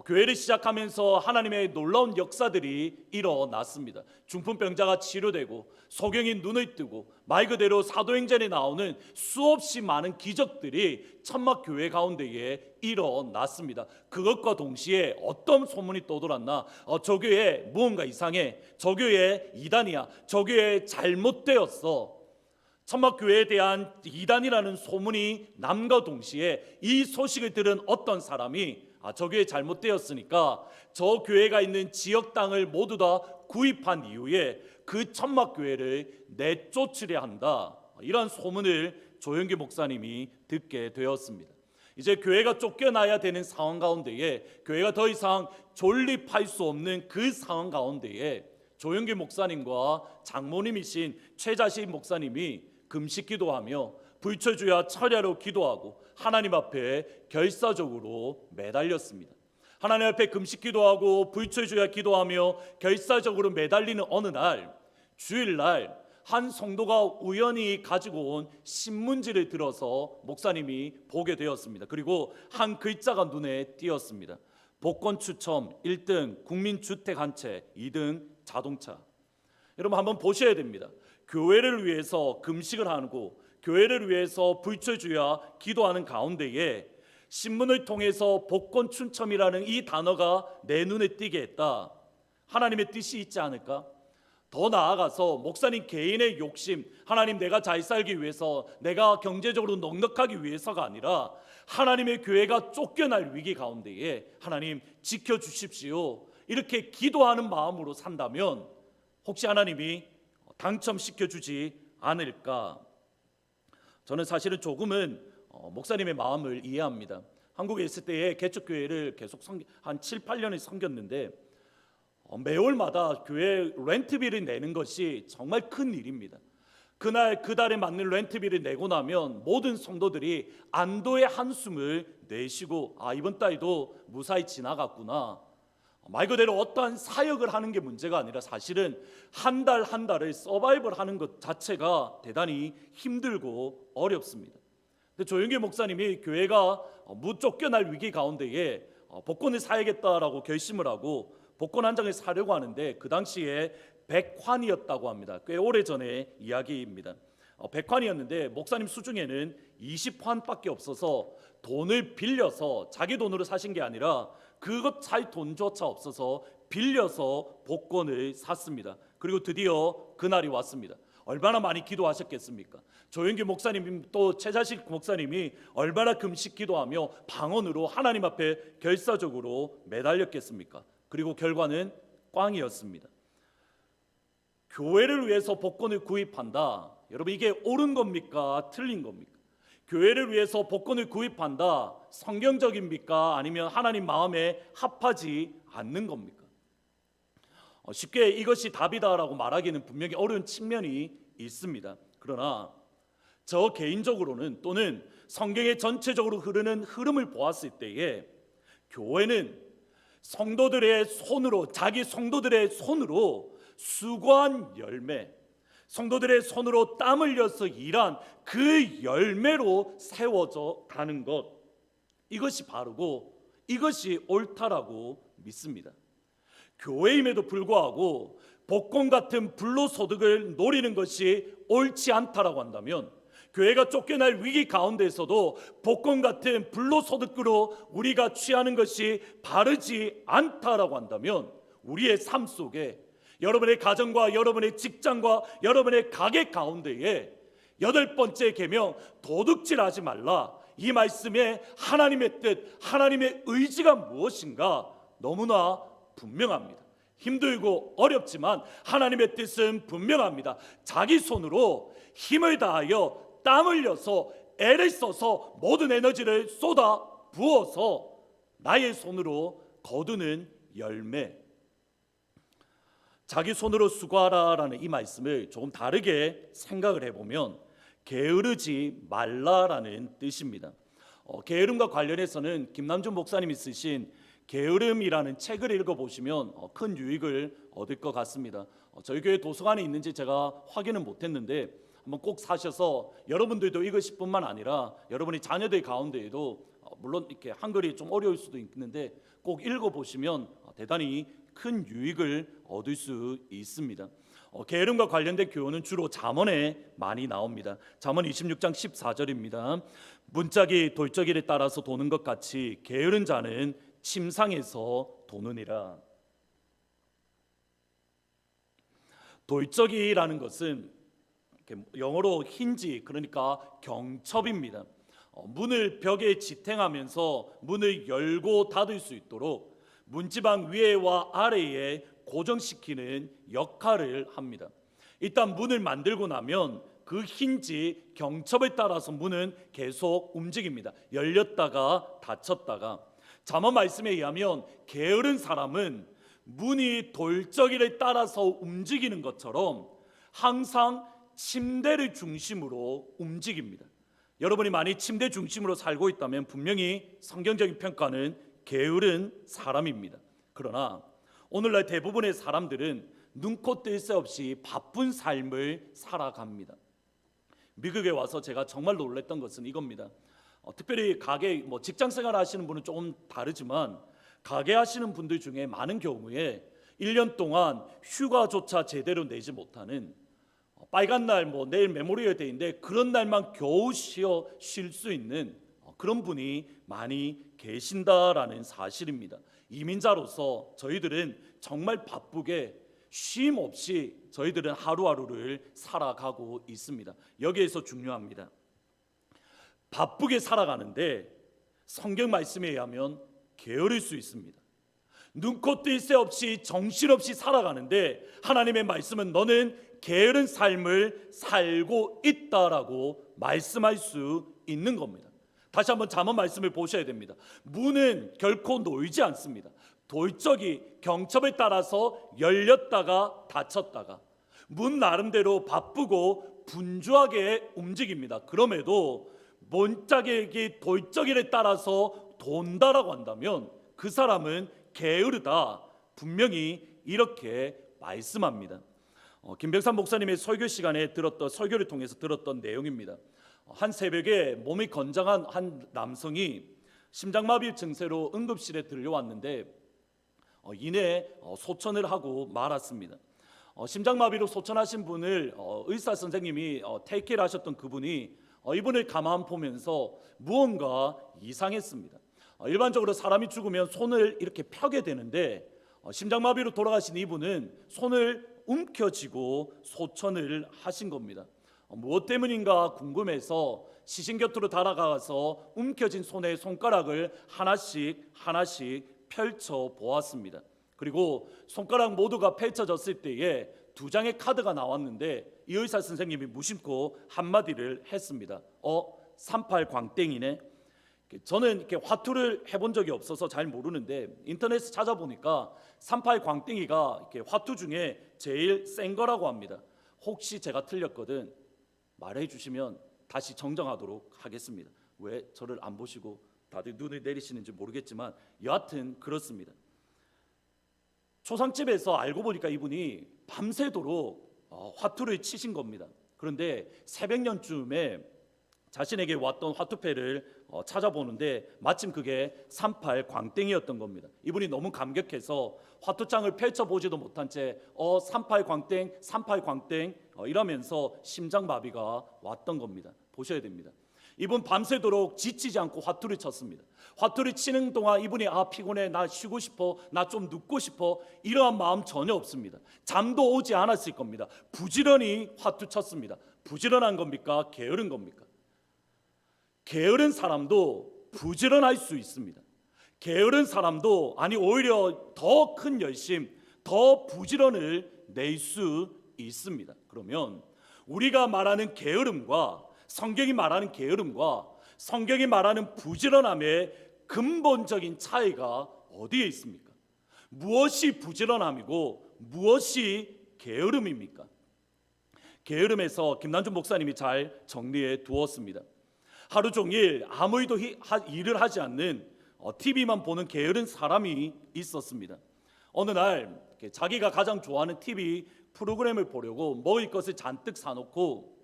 S1: 교회를 시작하면서 하나님의 놀라운 역사들이 일어났습니다. 중풍병자가 치료되고 소경이 눈을 뜨고 말 그대로 사도행전에 나오는 수없이 많은 기적들이 천막교회 가운데에 일어났습니다. 그것과 동시에 어떤 소문이 떠돌았나? 저 교회 무언가 이상해. 저 교회 이단이야. 저 교회 잘못되었어. 천막교회에 대한 이단이라는 소문이 남과 동시에 이 소식을 들은 어떤 사람이 저 교회 잘못되었으니까 저 교회가 있는 지역 땅을 모두 다 구입한 이후에 그 천막교회를 내쫓으려 한다. 이런 소문을 조영기 목사님이 듣게 되었습니다. 이제 교회가 쫓겨나야 되는 상황 가운데에 교회가 더 이상 존립할 수 없는 그 상황 가운데에 조영기 목사님과 장모님이신 최자식 목사님이 금식 기도하며 불철주야 철야로 기도하고 하나님 앞에 결사적으로 매달렸습니다. 하나님 앞에 금식 기도하고 불철주야 기도하며 결사적으로 매달리는 어느 날 주일날 한 성도가 우연히 가지고 온 신문지를 들어서 목사님이 보게 되었습니다. 그리고 한 글자가 눈에 띄었습니다. 복권 추첨 1등 국민주택 한 채, 2등 자동차. 여러분 한번 보셔야 됩니다. 교회를 위해서 금식을 하고 교회를 위해서 불철주야 기도하는 가운데에 신문을 통해서 복권 추첨이라는 이 단어가 내 눈에 띄게 했다. 하나님의 뜻이 있지 않을까? 더 나아가서 목사님 개인의 욕심, 하나님 내가 잘 살기 위해서, 내가 경제적으로 넉넉하기 위해서가 아니라 하나님의 교회가 쫓겨날 위기 가운데에 하나님 지켜주십시오. 이렇게 기도하는 마음으로 산다면 혹시 하나님이 당첨시켜주지 않을까? 저는 사실은 조금은 목사님의 마음을 이해합니다. 한국에 있을 때에 개척교회를 계속 한 7, 8년을 섬겼는데 매월마다 교회 렌트비를 내는 것이 정말 큰 일입니다. 그날 그 달에 맞는 렌트비를 내고 나면 모든 성도들이 안도의 한숨을 내쉬고 이번 달도 무사히 지나갔구나. 말 그대로 어떠한 사역을 하는 게 문제가 아니라 사실은 한 달 한 달을 서바이벌 하는 것 자체가 대단히 힘들고 어렵습니다. 근데 조영규 목사님이 교회가 쫓겨날 위기 가운데에 복권을 사야겠다라고 결심을 하고 복권 한 장을 사려고 하는데 그 당시에 100환이었다고 합니다. 꽤 오래전의 이야기입니다. 100환이었는데 목사님 수중에는 20환밖에 없어서 돈을 빌려서 자기 돈으로 사신 게 아니라 그것 살 돈조차 없어서 빌려서 복권을 샀습니다. 그리고 드디어 그날이 왔습니다. 얼마나 많이 기도하셨겠습니까? 조영규 목사님 또 최자식 목사님이 얼마나 금식 기도하며 방언으로 하나님 앞에 결사적으로 매달렸겠습니까? 그리고 결과는 꽝이었습니다. 교회를 위해서 복권을 구입한다. 여러분 이게 옳은 겁니까? 틀린 겁니까? 교회를 위해서 복권을 구입한다. 성경적입니까? 아니면 하나님 마음에 합하지 않는 겁니까? 쉽게 이것이 답이다라고 말하기는 분명히 어려운 측면이 있습니다. 그러나 저 개인적으로는 또는 성경의 전체적으로 흐르는 흐름을 보았을 때에 교회는 성도들의 손으로 자기 성도들의 손으로 수고한 열매, 성도들의 손으로 땀 흘려서 일한 그 열매로 세워져 가는 것, 이것이 바르고 이것이 옳다라고 믿습니다. 교회임에도 불구하고 복권 같은 불로소득을 노리는 것이 옳지 않다라고 한다면, 교회가 쫓겨날 위기 가운데에서도 복권 같은 불로소득으로 우리가 취하는 것이 바르지 않다라고 한다면, 우리의 삶 속에 여러분의 가정과 여러분의 직장과 여러분의 가게 가운데에 8번째 계명 도둑질하지 말라, 이 말씀에 하나님의 뜻, 하나님의 의지가 무엇인가 너무나 분명합니다. 힘들고 어렵지만 하나님의 뜻은 분명합니다. 자기 손으로 힘을 다하여 땀 흘려서 애를 써서 모든 에너지를 쏟아 부어서 나의 손으로 거두는 열매, 자기 손으로 수고하라라는 이 말씀을 조금 다르게 생각을 해보면 게으르지 말라라는 뜻입니다. 게으름과 관련해서는 김남준 목사님이 쓰신 게으름이라는 책을 읽어보시면 큰 유익을 얻을 것 같습니다. 저희 교회 도서관에 있는지 제가 확인은 못했는데 한번 꼭 사셔서 여러분들도 읽으실 뿐만 아니라 여러분의 자녀들 가운데에도 물론 이렇게 한글이 좀 어려울 수도 있는데 꼭 읽어보시면 대단히 큰 유익을 얻을 수 있습니다. 게으름과 관련된 교훈은 주로 잠언에 많이 나옵니다. 잠언 26장 14절입니다. 문짝이 돌적이를 따라서 도는 것 같이 게으른 자는 침상에서 도느니라. 돌적이라는 것은 영어로 힌지, 그러니까 경첩입니다. 문을 벽에 지탱하면서 문을 열고 닫을 수 있도록 문지방 위에와 아래에 고정시키는 역할을 합니다. 일단 문을 만들고 나면 그 힌지 경첩에 따라서 문은 계속 움직입니다. 열렸다가 닫혔다가. 잠언 말씀에 의하면 게으른 사람은 문이 돌적이를 따라서 움직이는 것처럼 항상 침대를 중심으로 움직입니다. 여러분이 많이 침대 중심으로 살고 있다면 분명히 성경적인 평가는 게으른 사람입니다. 그러나 오늘날 대부분의 사람들은 눈코 뜰 새 없이 바쁜 삶을 살아갑니다. 미국에 와서 제가 정말 놀랐던 것은 이겁니다. 특별히 가게, 직장 생활 하시는 분은 조금 다르지만 가게 하시는 분들 중에 많은 경우에 1년 동안 휴가조차 제대로 내지 못하는, 빨간 날 내일 메모리얼 데이인데 그런 날만 겨우 쉴 수 있는 그런 분이 많이 계신다라는 사실입니다. 이민자로서 저희들은 정말 바쁘게 쉼 없이 저희들은 하루하루를 살아가고 있습니다. 여기에서 중요합니다. 바쁘게 살아가는데 성경 말씀에 의하면 게으를 수 있습니다. 눈코 뜰 새 없이 정신없이 살아가는데 하나님의 말씀은 너는 게으른 삶을 살고 있다라고 말씀할 수 있는 겁니다. 다시 한번 잠언 말씀을 보셔야 됩니다. 문은 결코 놓이지 않습니다. 돌적이 경첩에 따라서 열렸다가 닫혔다가 문 나름대로 바쁘고 분주하게 움직입니다. 그럼에도 문짝이 돌적일에 따라서 돈다라고 한다면 그 사람은 게으르다, 분명히 이렇게 말씀합니다. 김병삼 목사님의 설교 시간에 들었던 설교를 통해서 들었던 내용입니다. 한 새벽에 몸이 건장한 한 남성이 심장마비 증세로 응급실에 들려왔는데 이내 소천을 하고 말았습니다. 심장마비로 소천하신 분을 의사 선생님이 테이크를 하셨던 그분이 이분을 가만 보면서 무언가 이상했습니다. 일반적으로 사람이 죽으면 손을 이렇게 펴게 되는데 심장마비로 돌아가신 이분은 손을 움켜쥐고 소천을 하신 겁니다. 무엇 때문인가 궁금해서 시신 곁으로 다가가서 움켜진 손에 손가락을 하나씩 펼쳐 보았습니다. 그리고 손가락 모두가 펼쳐졌을 때에 두 장의 카드가 나왔는데 이 의사 선생님이 무심코 한마디를 했습니다. 38 광땡이네. 저는 이렇게 화투를 해본 적이 없어서 잘 모르는데 인터넷에 찾아보니까 38 광땡이가 이렇게 화투 중에 제일 센 거라고 합니다. 혹시 제가 틀렸거든 말해주시면 다시 정정하도록 하겠습니다. 왜 저를 안 보시고 다들 눈을 내리시는지 모르겠지만 여하튼 그렇습니다. 초상집에서 알고 보니까 이분이 밤새도록 화투를 치신 겁니다. 그런데 새벽년쯤에 자신에게 왔던 화투패를 찾아보는데 마침 그게 38 광땡이었던 겁니다. 이분이 너무 감격해서 화투장을 펼쳐보지도 못한 채 38 광땡 이러면서 심장마비가 왔던 겁니다. 보셔야 됩니다. 이분 밤새도록 지치지 않고 화투를 쳤습니다. 화투를 치는 동안 이분이 피곤해, 나 쉬고 싶어, 나 좀 눕고 싶어 이러한 마음 전혀 없습니다. 잠도 오지 않았을 겁니다. 부지런히 화투 쳤습니다. 부지런한 겁니까? 게으른 겁니까? 게으른 사람도 부지런할 수 있습니다. 게으른 사람도 오히려 더 큰 열심, 더 부지런을 낼 수 있습니다. 그러면 우리가 말하는 게으름과 성경이 말하는 게으름과 성경이 말하는 부지런함의 근본적인 차이가 어디에 있습니까? 무엇이 부지런함이고 무엇이 게으름입니까? 게으름에서 김난준 목사님이 잘 정리해 두었습니다. 하루 종일 아무 일을 하지 않는 TV만 보는 게으른 사람이 있었습니다. 어느 날 자기가 가장 좋아하는 TV 프로그램을 보려고 먹을 것을 잔뜩 사놓고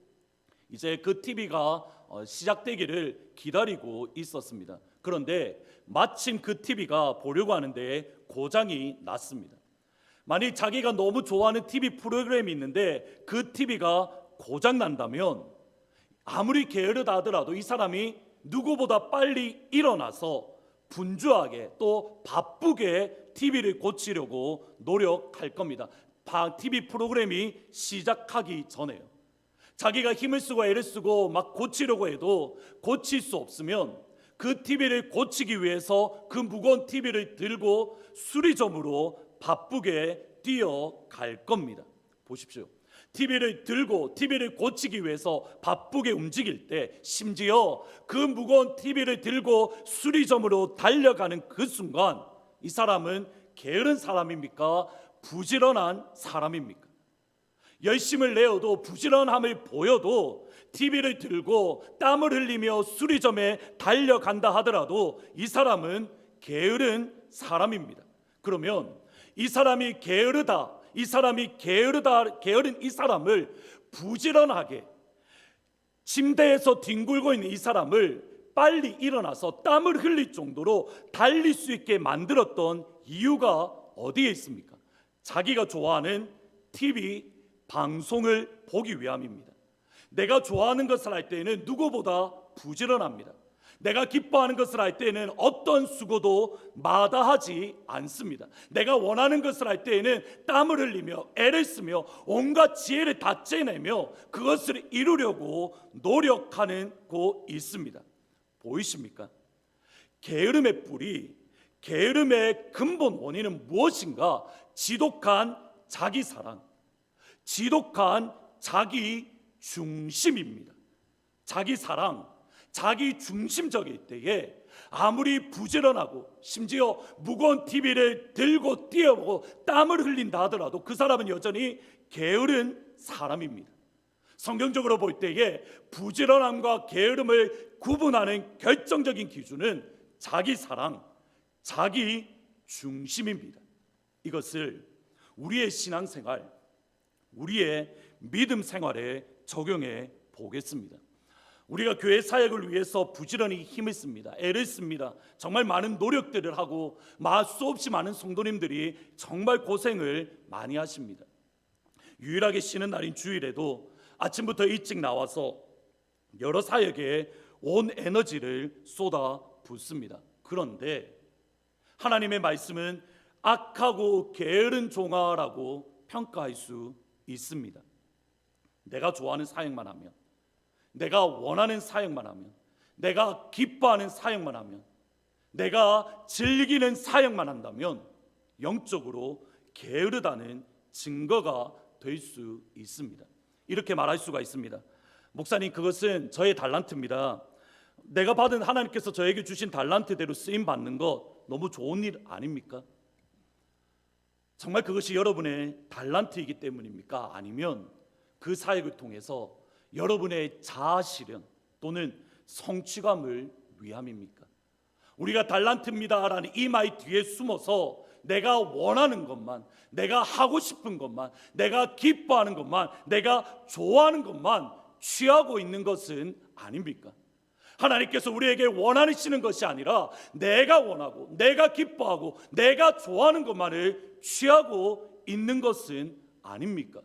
S1: 이제 그 TV가 시작되기를 기다리고 있었습니다. 그런데 마침 그 TV가 보려고 하는데 고장이 났습니다. 만약 자기가 너무 좋아하는 TV 프로그램이 있는데 그 TV가 고장 난다면 아무리 게으르다 하더라도 이 사람이 누구보다 빨리 일어나서 분주하게 또 바쁘게 TV를 고치려고 노력할 겁니다. TV 프로그램이 시작하기 전에요. 자기가 힘을 쓰고 애를 쓰고 막 고치려고 해도 고칠 수 없으면 그 TV를 고치기 위해서 그 무거운 TV를 들고 수리점으로 바쁘게 뛰어갈 겁니다. 보십시오. TV를 들고 TV를 고치기 위해서 바쁘게 움직일 때 심지어 그 무거운 TV를 들고 수리점으로 달려가는 그 순간 이 사람은 게으른 사람입니까? 부지런한 사람입니까? 열심을 내어도 부지런함을 보여도 TV를 들고 땀을 흘리며 수리점에 달려간다 하더라도 이 사람은 게으른 사람입니다. 그러면 이 사람이 게으르다, 게으른 이 사람을 부지런하게 침대에서 뒹굴고 있는 이 사람을 빨리 일어나서 땀을 흘릴 정도로 달릴 수 있게 만들었던 이유가 어디에 있습니까? 자기가 좋아하는 TV 방송을 보기 위함입니다. 내가 좋아하는 것을 할 때에는 누구보다 부지런합니다. 내가 기뻐하는 것을 할 때에는 어떤 수고도 마다하지 않습니다. 내가 원하는 것을 할 때에는 땀을 흘리며 애를 쓰며 온갖 지혜를 다 째내며 그것을 이루려고 노력하는 곳 있습니다. 보이십니까? 게으름의 뿌리, 게으름의 근본 원인은 무엇인가? 지독한 자기 사랑, 지독한 자기 중심입니다. 자기 사랑, 자기 중심적일 때에 아무리 부지런하고 심지어 무거운 TV를 들고 뛰어보고 땀을 흘린다 하더라도 그 사람은 여전히 게으른 사람입니다. 성경적으로 볼 때에 부지런함과 게으름을 구분하는 결정적인 기준은 자기 사랑, 자기 중심입니다. 이것을 우리의 신앙생활, 우리의 믿음 생활에 적용해 보겠습니다. 우리가 교회 사역을 위해서 부지런히 힘을 씁니다. 애를 씁니다. 정말 많은 노력들을 하고 수없이 많은 성도님들이 정말 고생을 많이 하십니다. 유일하게 쉬는 날인 주일에도 아침부터 일찍 나와서 여러 사역에 온 에너지를 쏟아 붓습니다. 그런데 하나님의 말씀은 악하고 게으른 종아라고 평가할 수 있습니다. 내가 좋아하는 사역만 하면, 내가 원하는 사역만 하면, 내가 기뻐하는 사역만 하면, 내가 즐기는 사역만 한다면 영적으로 게으르다는 증거가 될 수 있습니다. 이렇게 말할 수가 있습니다. 목사님, 그것은 저의 달란트입니다. 내가 받은 하나님께서 저에게 주신 달란트대로 쓰임 받는 것 너무 좋은 일 아닙니까? 정말 그것이 여러분의 달란트이기 때문입니까? 아니면 그 사역을 통해서 여러분의 자아 실현 또는 성취감을 위함입니까? 우리가 달란트입니다라는 이 말 뒤에 숨어서 내가 원하는 것만, 내가 하고 싶은 것만, 내가 기뻐하는 것만, 내가 좋아하는 것만 취하고 있는 것은 아닙니까? 하나님께서 우리에게 원하시는 것이 아니라 내가 원하고 내가 기뻐하고 내가 좋아하는 것만을 취하고 있는 것은 아닙니까?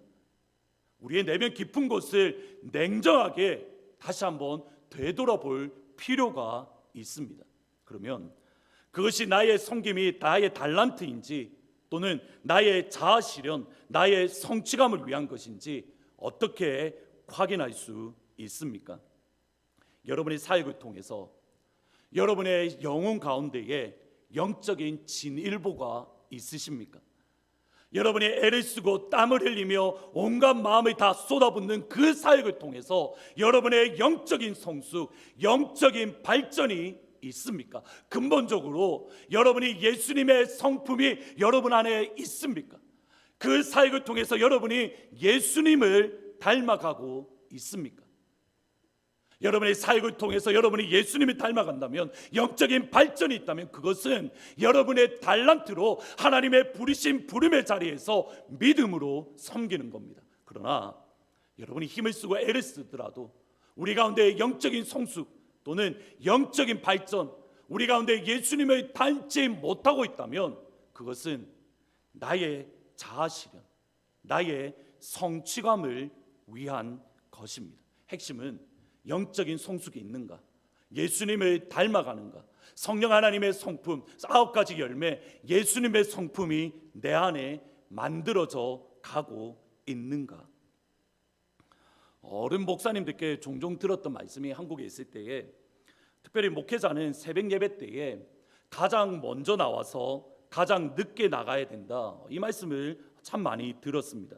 S1: 우리의 내면 깊은 곳을 냉정하게 다시 한번 되돌아볼 필요가 있습니다. 그러면 그것이 나의 섬김이 나의 달란트인지 또는 나의 자아 실현, 나의 성취감을 위한 것인지 어떻게 확인할 수 있습니까? 여러분의 사역을 통해서 여러분의 영혼 가운데에 영적인 진일보가 있으십니까? 여러분이 애를 쓰고 땀을 흘리며 온갖 마음을 다 쏟아붓는 그 사역을 통해서 여러분의 영적인 성숙, 영적인 발전이 있습니까? 근본적으로 여러분이 예수님의 성품이 여러분 안에 있습니까? 그 사역을 통해서 여러분이 예수님을 닮아가고 있습니까? 여러분의 사역을 통해서 여러분이 예수님을 닮아간다면, 영적인 발전이 있다면 그것은 여러분의 달란트로 하나님의 부르신 부름의 자리에서 믿음으로 섬기는 겁니다. 그러나 여러분이 힘을 쓰고 애를 쓰더라도 우리 가운데 영적인 성숙 또는 영적인 발전, 우리 가운데 예수님을 닮지 못하고 있다면 그것은 나의 자아 실현, 나의 성취감을 위한 것입니다. 핵심은 영적인 성숙이 있는가, 예수님을 닮아가는가, 성령 하나님의 성품 9가지 열매, 예수님의 성품이 내 안에 만들어져 가고 있는가. 어른 목사님들께 종종 들었던 말씀이 한국에 있을 때에, 특별히 목회자는 새벽 예배 때에 가장 먼저 나와서 가장 늦게 나가야 된다, 이 말씀을 참 많이 들었습니다.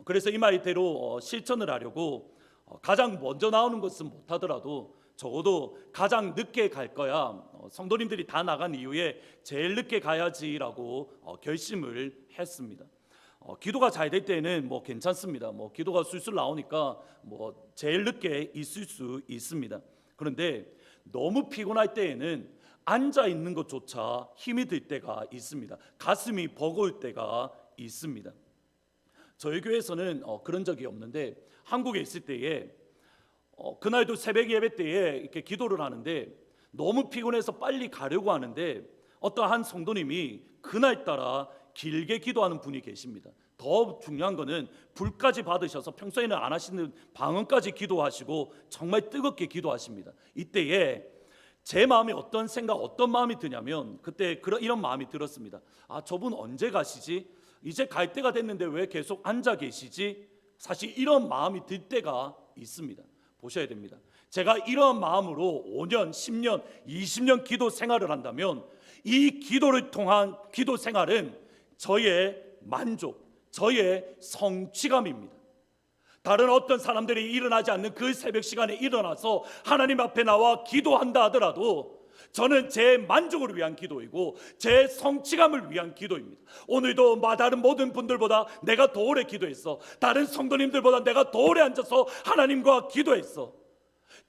S1: 그래서 이 말대로 실천을 하려고 가장 먼저 나오는 것은 못하더라도 적어도 가장 늦게 갈 거야, 성도님들이 다 나간 이후에 제일 늦게 가야지라고 결심을 했습니다. 기도가 잘 될 때는 뭐 괜찮습니다. 기도가 술술 나오니까 제일 늦게 있을 수 있습니다. 그런데 너무 피곤할 때에는 앉아 있는 것조차 힘이 들 때가 있습니다. 가슴이 버거울 때가 있습니다. 저희 교회에서는 그런 적이 없는데, 한국에 있을 때에 그날도 새벽 예배 때에 이렇게 기도를 하는데 너무 피곤해서 빨리 가려고 하는데 어떤 한 성도님이 그날따라 길게 기도하는 분이 계십니다. 더 중요한 거는 불까지 받으셔서 평소에는 안 하시는 방언까지 기도하시고 정말 뜨겁게 기도하십니다. 이때에 제 마음에 어떤 생각, 어떤 마음이 드냐면, 그때 이런 마음이 들었습니다. 저분 언제 가시지? 이제 갈 때가 됐는데 왜 계속 앉아 계시지? 사실 이런 마음이 들 때가 있습니다. 보셔야 됩니다. 제가 이런 마음으로 5년, 10년, 20년 기도 생활을 한다면 이 기도를 통한 기도 생활은 저의 만족, 저의 성취감입니다. 다른 어떤 사람들이 일어나지 않는 그 새벽 시간에 일어나서 하나님 앞에 나와 기도한다 하더라도 저는 제 만족을 위한 기도이고 제 성취감을 위한 기도입니다. 오늘도 다른 모든 분들보다 내가 더 오래 기도했어. 다른 성도님들보다 내가 더 오래 앉아서 하나님과 기도했어.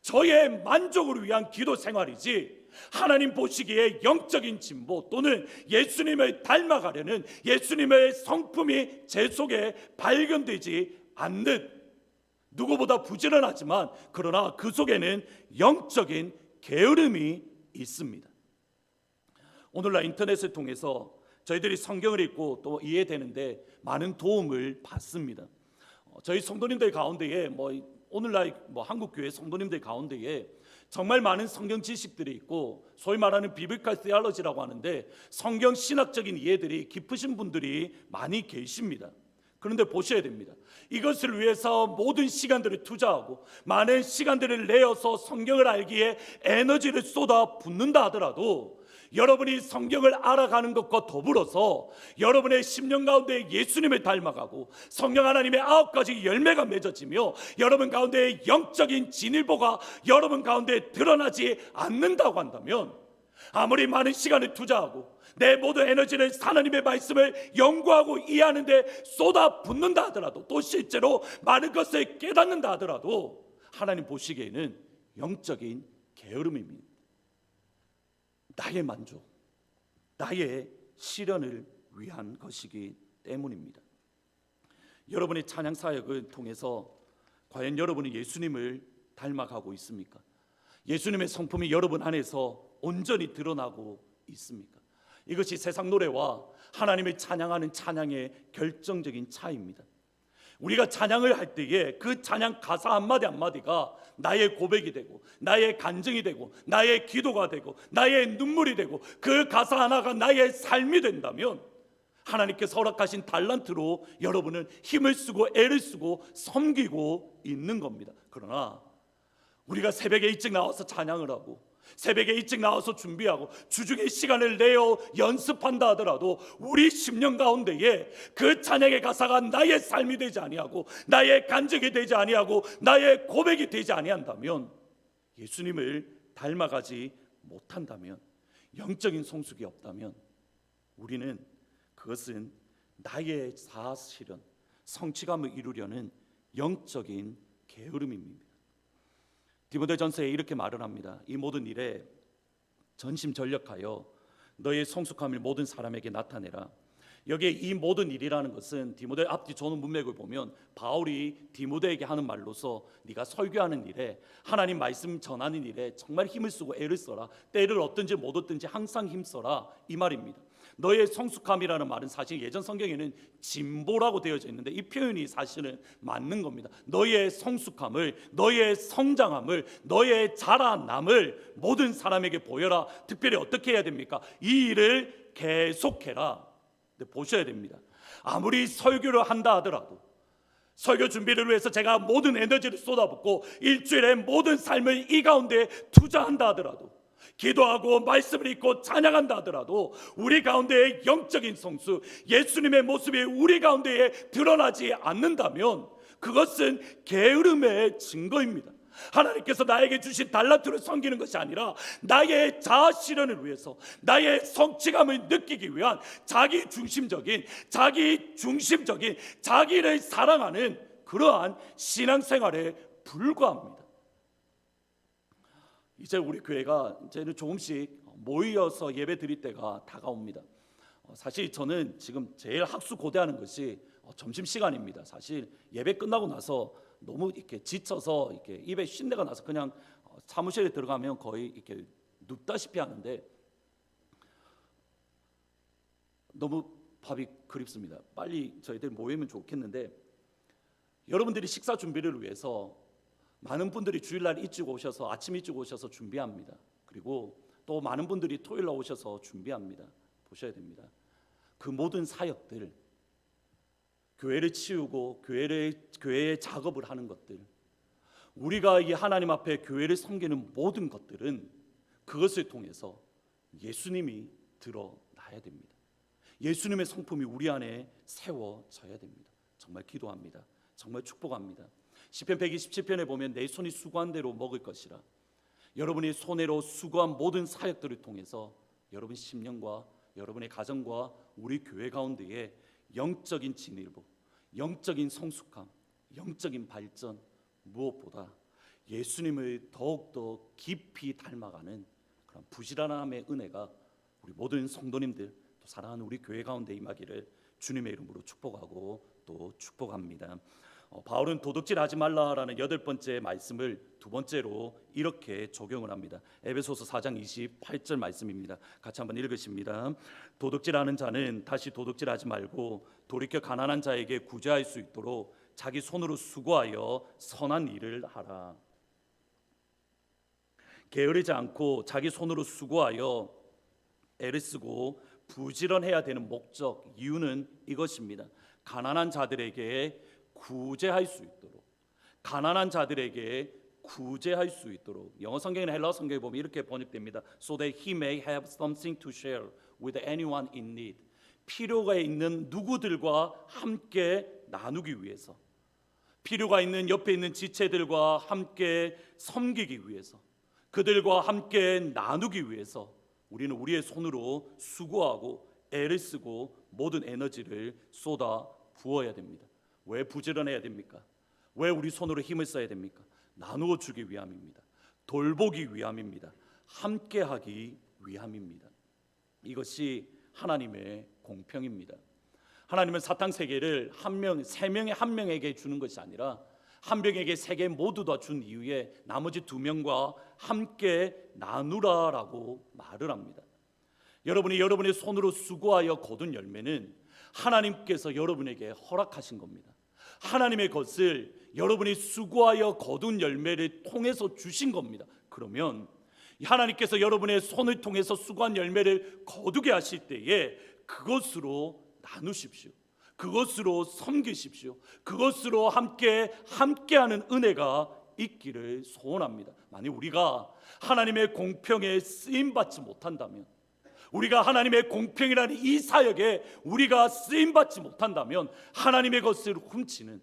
S1: 저의 만족을 위한 기도 생활이지 하나님 보시기에 영적인 진보 또는 예수님을 닮아가려는 예수님의 성품이 제 속에 발견되지 않는, 누구보다 부지런하지만 그러나 그 속에는 영적인 게으름이 있습니다. 오늘날 인터넷을 통해서 저희들이 성경을 읽고 또 이해되는데 많은 도움을 받습니다. 저희 성도님들 가운데에 오늘날 한국 교회 성도님들 가운데에 정말 많은 성경 지식들이 있고 소위 말하는 비블칼 테올로지라고 하는데 성경 신학적인 이해들이 깊으신 분들이 많이 계십니다. 그런데 보셔야 됩니다. 이것을 위해서 모든 시간들을 투자하고 많은 시간들을 내어서 성경을 알기에 에너지를 쏟아 붓는다 하더라도 여러분이 성경을 알아가는 것과 더불어서 여러분의 심령 가운데 예수님을 닮아가고 성령 하나님의 9가지 열매가 맺어지며 여러분 가운데 영적인 진일보가 여러분 가운데 드러나지 않는다고 한다면 아무리 많은 시간을 투자하고 내 모든 에너지를 하나님의 말씀을 연구하고 이해하는 데 쏟아붓는다 하더라도 또 실제로 많은 것을 깨닫는다 하더라도 하나님 보시기에는 영적인 게으름입니다. 나의 만족, 나의 실현을 위한 것이기 때문입니다. 여러분의 찬양 사역을 통해서 과연 여러분이 예수님을 닮아가고 있습니까? 예수님의 성품이 여러분 안에서 온전히 드러나고 있습니까? 이것이 세상 노래와 하나님을 찬양하는 찬양의 결정적인 차이입니다. 우리가 찬양을 할 때에 그 찬양 가사 한마디 한마디가 나의 고백이 되고 나의 간증이 되고 나의 기도가 되고 나의 눈물이 되고 그 가사 하나가 나의 삶이 된다면 하나님께서 허락하신 달란트로 여러분은 힘을 쓰고 애를 쓰고 섬기고 있는 겁니다. 그러나 우리가 새벽에 일찍 나와서 찬양을 하고 새벽에 일찍 나와서 준비하고 주중에 시간을 내어 연습한다 하더라도 우리 심령 가운데에 그 찬양의 가사가 나의 삶이 되지 아니하고 나의 간증이 되지 아니하고 나의 고백이 되지 아니한다면, 예수님을 닮아가지 못한다면, 영적인 성숙이 없다면 우리는 그것은 나의 자아실현, 성취감을 이루려는 영적인 게으름입니다. 디모데전서에 이렇게 말을 합니다. 이 모든 일에 전심전력하여 너의 성숙함을 모든 사람에게 나타내라. 여기에 이 모든 일이라는 것은 디모데 앞뒤 전후 문맥을 보면 바울이 디모데에게 하는 말로서 네가 설교하는 일에 하나님 말씀 전하는 일에 정말 힘을 쓰고 애를 써라. 때를 얻든지 못 얻든지 항상 힘써라, 이 말입니다. 너의 성숙함이라는 말은 사실 예전 성경에는 진보라고 되어져 있는데 이 표현이 사실은 맞는 겁니다. 너의 성숙함을, 너의 성장함을, 너의 자라남을 모든 사람에게 보여라. 특별히 어떻게 해야 됩니까? 이 일을 계속해라. 근데 보셔야 됩니다. 아무리 설교를 한다 하더라도 설교 준비를 위해서 제가 모든 에너지를 쏟아붓고 일주일에 모든 삶을 이 가운데 투자한다 하더라도, 기도하고 말씀을 읽고 찬양한다 하더라도 우리 가운데의 영적인 성수, 예수님의 모습이 우리 가운데에 드러나지 않는다면 그것은 게으름의 증거입니다. 하나님께서 나에게 주신 달란트를 섬기는 것이 아니라 나의 자아 실현을 위해서 나의 성취감을 느끼기 위한 자기 중심적인 자기를 사랑하는 그러한 신앙생활에 불과합니다. 이제 우리 교회가 이제는 조금씩 모여서 예배 드릴 때가 다가옵니다. 사실 저는 지금 제일 학수고대하는 것이 점심시간입니다. 사실 예배 끝나고 나서 너무 이렇게 지쳐서 이렇게 입에 쉰내가 나서 그냥 사무실에 들어가면 거의 이렇게 눕다시피 하는데 너무 밥이 그립습니다. 빨리 저희들 모이면 좋겠는데, 여러분들이 식사 준비를 위해서 많은 분들이 주일날 일찍 오셔서 아침 일찍 오셔서 준비합니다. 그리고 또 많은 분들이 토요일날 오셔서 준비합니다. 보셔야 됩니다. 그 모든 사역들, 교회를 치우고 교회의 작업을 하는 것들, 우리가 이 하나님 앞에 교회를 섬기는 모든 것들은 그것을 통해서 예수님이 드러나야 됩니다. 예수님의 성품이 우리 안에 세워져야 됩니다. 정말 기도합니다. 정말 축복합니다. 시편 127편에 보면 내 손이 수고한 대로 먹을 것이라. 여러분이 손으로 수고한 모든 사역들을 통해서 여러분 심령과 여러분의 가정과 우리 교회 가운데에 영적인 진일보, 영적인 성숙함, 영적인 발전, 무엇보다 예수님을 더욱더 깊이 닮아가는 그런 부지런함의 은혜가 우리 모든 성도님들, 또 사랑하는 우리 교회 가운데 임하기를 주님의 이름으로 축복하고 또 축복합니다. 바울은 도둑질하지 말라라는 8번째 말씀을 두 번째로 이렇게 적용을 합니다. 에베소서 4장 28절 말씀입니다. 같이 한번 읽으십니다. 도둑질하는 자는 다시 도둑질하지 말고 돌이켜 가난한 자에게 구제할 수 있도록 자기 손으로 수고하여 선한 일을 하라. 게으르지 않고 자기 손으로 수고하여 애를 쓰고 부지런해야 되는 목적, 이유는 이것입니다. 가난한 자들에게 구제할 수 있도록, 가난한 자들에게 구제할 수 있도록. 영어 성경이나 헬라어 성경에 보면 이렇게 번역됩니다. So that he may have something to share with anyone in need. 필요가 있는 누구들과 함께 나누기 위해서, 필요가 있는 옆에 있는 지체들과 함께 섬기기 위해서, 그들과 함께 나누기 위해서 우리는 우리의 손으로 수고하고 애를 쓰고 모든 에너지를 쏟아 부어야 됩니다. 왜 부지런해야 됩니까? 왜 우리 손으로 힘을 써야 됩니까? 나누어 주기 위함입니다. 돌보기 위함입니다. 함께하기 위함입니다. 이것이 하나님의 공평입니다. 하나님은 사탕 3개를 세 명의 한 명에게 주는 것이 아니라 한 명에게 3개 모두 다 준 이후에 나머지 2명과 함께 나누라라고 말을 합니다. 여러분이 여러분의 손으로 수고하여 거둔 열매는 하나님께서 여러분에게 허락하신 겁니다. 하나님의 것을 여러분이 수고하여 거둔 열매를 통해서 주신 겁니다. 그러면 하나님께서 여러분의 손을 통해서 수고한 열매를 거두게 하실 때에 그것으로 나누십시오. 그것으로 섬기십시오. 그것으로 함께하는 은혜가 있기를 소원합니다. 만약 우리가 하나님의 공평에 쓰임받지 못한다면, 우리가 하나님의 공평이라는 이 사역에 우리가 쓰임받지 못한다면 하나님의 것을 훔치는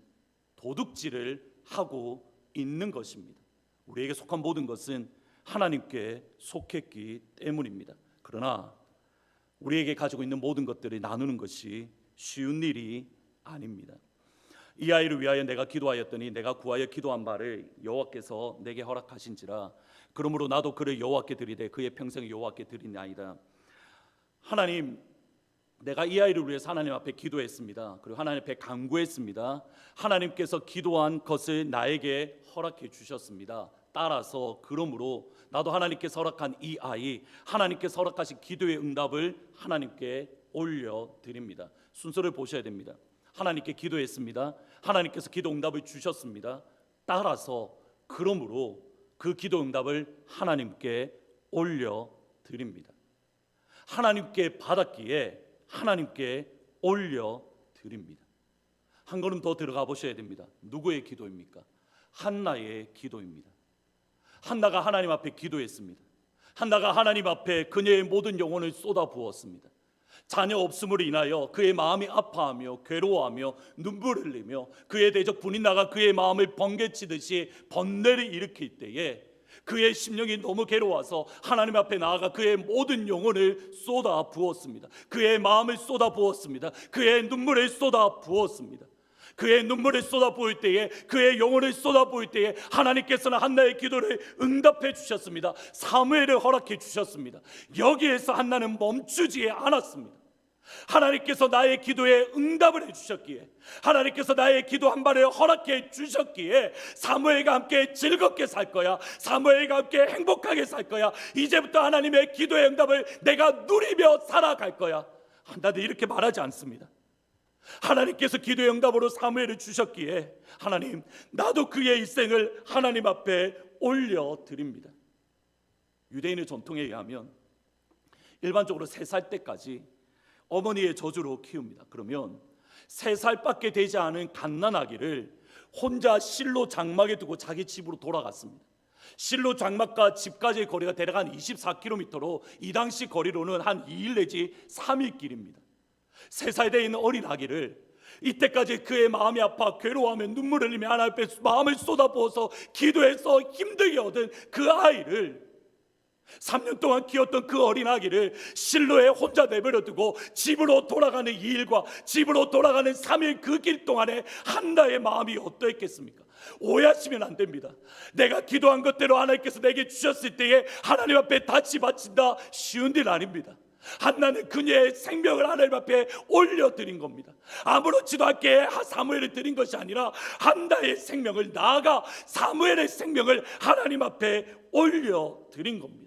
S1: 도둑질을 하고 있는 것입니다. 우리에게 속한 모든 것은 하나님께 속했기 때문입니다. 그러나 우리에게 가지고 있는 모든 것들을 나누는 것이 쉬운 일이 아닙니다. 이 아이를 위하여 내가 기도하였더니 내가 구하여 기도한 바를 여호와께서 내게 허락하신지라. 그러므로 나도 그를 여호와께 드리되 그의 평생을 여호와께 드리나이다. 하나님, 내가 이 아이를 위해서 하나님 앞에 기도했습니다. 그리고 하나님 앞에 간구했습니다. 하나님께서 기도한 것을 나에게 허락해 주셨습니다. 따라서 그러므로 나도 하나님께서 허락한 이 아이, 하나님께서 허락하신 기도의 응답을 하나님께 올려드립니다. 순서를 보셔야 됩니다. 하나님께 기도했습니다. 하나님께서 기도 응답을 주셨습니다. 따라서 그러므로 그 기도 응답을 하나님께 올려드립니다. 하나님께 받았기에 하나님께 올려드립니다. 한 걸음 더 들어가 보셔야 됩니다. 누구의 기도입니까? 한나의 기도입니다. 한나가 하나님 앞에 기도했습니다. 한나가 하나님 앞에 그녀의 모든 영혼을 쏟아부었습니다. 자녀 없음으로 인하여 그의 마음이 아파하며 괴로워하며 눈물을 흘리며 그의 대적 분이 나가 그의 마음을 번개치듯이 번뇌를 일으킬 때에 그의 심령이 너무 괴로워서 하나님 앞에 나아가 그의 모든 영혼을 쏟아 부었습니다. 그의 마음을 쏟아 부었습니다. 그의 눈물을 쏟아 부었습니다. 그의 눈물을 쏟아 부을 때에, 그의 영혼을 쏟아 부을 때에 하나님께서는 한나의 기도를 응답해 주셨습니다. 사무엘을 허락해 주셨습니다. 여기에서 한나는 멈추지 않았습니다. 하나님께서 나의 기도에 응답을 해주셨기에, 하나님께서 나의 기도 한 발을 허락해 주셨기에 사무엘과 함께 즐겁게 살 거야, 사무엘과 함께 행복하게 살 거야, 이제부터 하나님의 기도의 응답을 내가 누리며 살아갈 거야. 한나는 이렇게 말하지 않습니다. 하나님께서 기도의 응답으로 사무엘을 주셨기에 하나님, 나도 그의 일생을 하나님 앞에 올려드립니다. 유대인의 전통에 의하면 일반적으로 3살 때까지 어머니의 저주로 키웁니다. 그러면 3살밖에 되지 않은 갓난아기를 혼자 실로 장막에 두고 자기 집으로 돌아갔습니다. 실로 장막과 집까지의 거리가 대략 한 24km로 이 당시 거리로는 한 2일 내지 3일 길입니다. 3살 돼 있는 어린 아기를 이때까지 그의 마음이 아파 괴로워하며 눈물을 흘리며 하나님 앞에 마음을 쏟아부어서 기도해서 힘들게 얻은 그 아이를, 3년 동안 키웠던 그 어린 아기를 실로에 혼자 내버려 두고 집으로 돌아가는 이 일과 집으로 돌아가는 3일 그 길 동안에 한나의 마음이 어떠했겠습니까? 오해하시면 안 됩니다. 내가 기도한 것대로 하나님께서 내게 주셨을 때에 하나님 앞에 다시 바친다, 쉬운 일 아닙니다. 한나는 그녀의 생명을 하나님 앞에 올려드린 겁니다. 아무렇지도 않게 사무엘을 드린 것이 아니라 한나의 생명을, 나아가 사무엘의 생명을 하나님 앞에 올려드린 겁니다.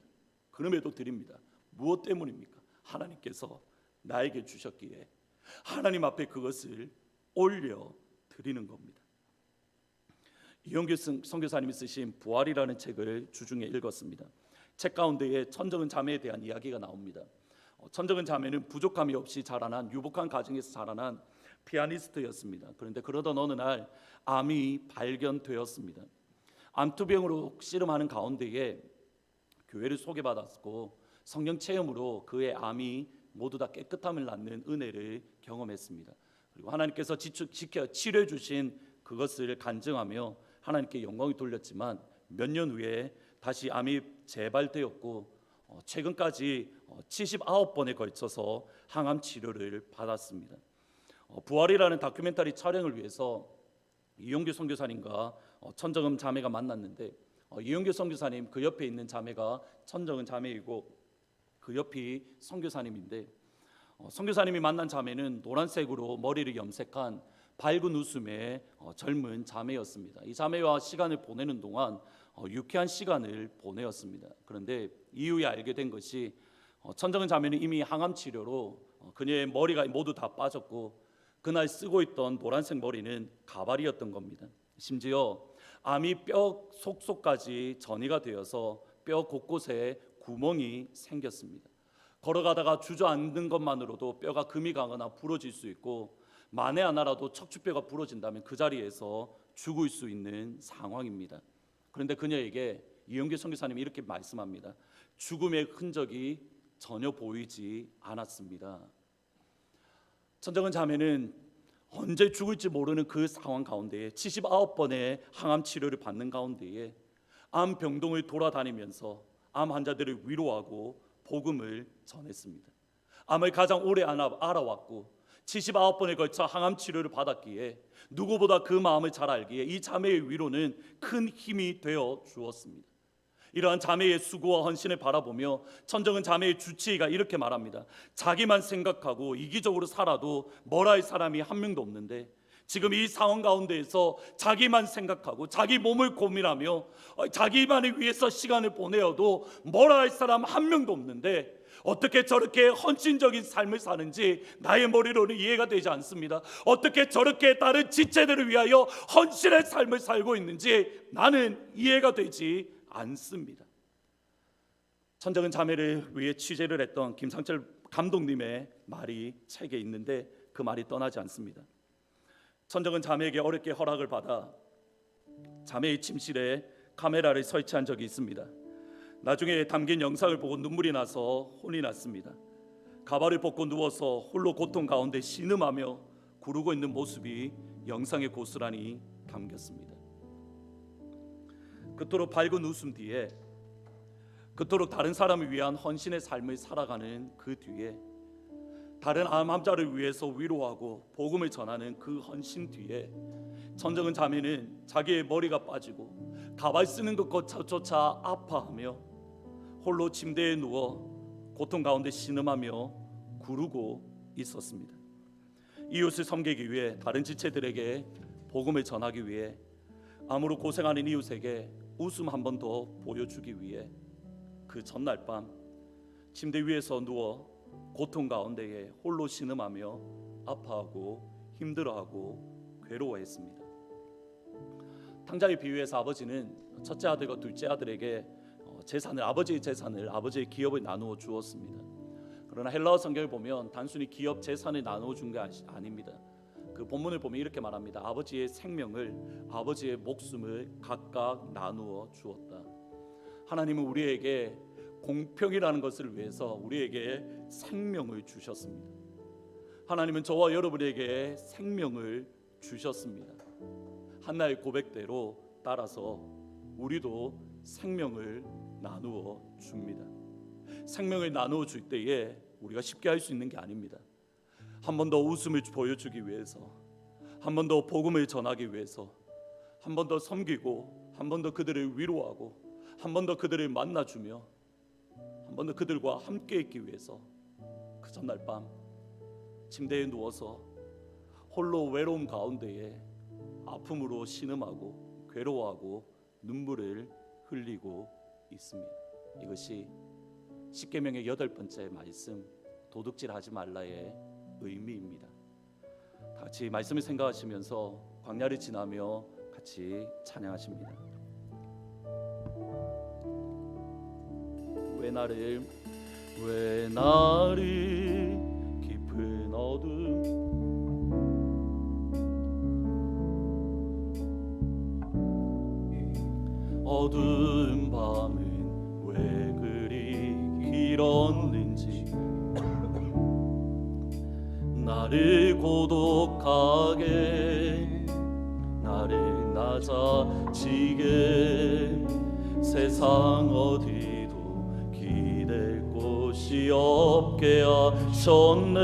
S1: 그럼에도 드립니다. 무엇 때문입니까? 하나님께서 나에게 주셨기에 하나님 앞에 그것을 올려드리는 겁니다. 이용규 선교사님이 쓰신 부활이라는 책을 주중에 읽었습니다. 책 가운데에 천정은 자매에 대한 이야기가 나옵니다. 천정은 자매는 부족함이 없이 자라난, 유복한 가정에서 자라난 피아니스트였습니다. 그런데 그러던 어느 날 암이 발견되었습니다. 암투병으로 씨름하는 가운데에 교회를 소개받았고 성령 체험으로 그의 암이 모두 다 깨끗함을 낳는 은혜를 경험했습니다. 그리고 하나님께서 지켜 치료해 주신 그것을 간증하며 하나님께 영광을 돌렸지만 몇 년 후에 다시 암이 재발되었고 최근까지 79번에 걸쳐서 항암 치료를 받았습니다. 부활이라는 다큐멘터리 촬영을 위해서 이용규 선교사님과 천정은 자매가 만났는데, 이용규 선교사님 그 옆에 있는 자매가 천정은 자매이고 그 옆이 선교사님인데, 선교사님이 만난 자매는 노란색으로 머리를 염색한 밝은 웃음의 젊은 자매였습니다. 이 자매와 시간을 보내는 동안 유쾌한 시간을 보내었습니다. 그런데 이후에 알게 된 것이 천정은 자매는 이미 항암 치료로 그녀의 머리가 모두 다 빠졌고 그날 쓰고 있던 노란색 머리는 가발이었던 겁니다. 심지어 암이 뼈 속속까지 전이가 되어서 뼈 곳곳에 구멍이 생겼습니다. 걸어가다가 주저앉는 것만으로도 뼈가 금이 가거나 부러질 수 있고 만에 하나라도 척추뼈가 부러진다면 그 자리에서 죽을 수 있는 상황입니다. 그런데 그녀에게 이용규 선교사님이 이렇게 말씀합니다. 죽음의 흔적이 전혀 보이지 않았습니다. 천정은 자매는 언제 죽을지 모르는 그 상황 가운데에 79번의 항암 치료를 받는 가운데에 암 병동을 돌아다니면서 암 환자들을 위로하고 복음을 전했습니다. 암을 가장 오래 알아왔고 79번에 걸쳐 항암 치료를 받았기에 누구보다 그 마음을 잘 알기에 이 자매의 위로는 큰 힘이 되어 주었습니다. 이러한 자매의 수고와 헌신을 바라보며 천정은 자매의 주치의가 이렇게 말합니다. 자기만 생각하고 이기적으로 살아도 뭐라 할 사람이 한 명도 없는데 지금 이 상황 가운데에서 자기만 생각하고 자기 몸을 고민하며 자기만을 위해서 시간을 보내어도 뭐라 할 사람 한 명도 없는데 어떻게 저렇게 헌신적인 삶을 사는지 나의 머리로는 이해가 되지 않습니다. 어떻게 저렇게 다른 지체들을 위하여 헌신의 삶을 살고 있는지 나는 이해가 되지 않습니다. 천정은 자매를 위해 취재를 했던 김상철 감독님의 말이 책에 있는데 그 말이 떠나지 않습니다. 천정은 자매에게 어렵게 허락을 받아 자매의 침실에 카메라를 설치한 적이 있습니다. 나중에 담긴 영상을 보고 눈물이 나서 혼이 났습니다. 가발을 벗고 누워서 홀로 고통 가운데 신음하며 구르고 있는 모습이 영상에 고스란히 담겼습니다. 그토록 밝은 웃음 뒤에, 그토록 다른 사람을 위한 헌신의 삶을 살아가는 그 뒤에, 다른 암 환자를 위해서 위로하고 복음을 전하는 그 헌신 뒤에 천정은 자매는 자기의 머리가 빠지고 가발 쓰는 것조차 아파하며 홀로 침대에 누워 고통 가운데 신음하며 구르고 있었습니다. 이웃을 섬기기 위해, 다른 지체들에게 복음을 전하기 위해, 암으로 고생하는 이웃에게 웃음 한 번 더 보여주기 위해 그 전날 밤 침대 위에서 누워 고통 가운데에 홀로 신음하며 아파하고 힘들어하고 괴로워했습니다. 탕자의 비유에서 아버지는 첫째 아들과 둘째 아들에게 재산을, 아버지의 재산을, 아버지의 기업을 나누어 주었습니다. 그러나 헬라어 성경을 보면 단순히 기업, 재산을 나누어 준 게 아닙니다. 그 본문을 보면 이렇게 말합니다. 아버지의 생명을, 아버지의 목숨을 각각 나누어 주었다. 하나님은 우리에게 공평이라는 것을 위해서 우리에게 생명을 주셨습니다. 하나님은 저와 여러분에게 생명을 주셨습니다. 한나의 고백대로 따라서 우리도 생명을 나누어 줍니다. 생명을 나누어 줄 때에 우리가 쉽게 할 수 있는 게 아닙니다. 한 번 더 웃음을 보여주기 위해서, 한 번 더 복음을 전하기 위해서, 한 번 더 섬기고, 한 번 더 그들을 위로하고, 한 번 더 그들을 만나주며, 한 번 더 그들과 함께 있기 위해서 그 전날 밤 침대에 누워서 홀로 외로움 가운데에 아픔으로 신음하고 괴로워하고 눈물을 흘리고 있습니다. 이것이 십계명의 8번째 말씀, 도둑질하지 말라의 의미입니다. 다 같이 말씀을 생각하시면서 광야를 지나며 같이 찬양하십니다. 왜 나를 깊은 어두운 밤은 왜 그리 길었는지, 나를 고독하게, 나를 낮아지게, 세상 어디도 기댈 곳이 없게 하셨네.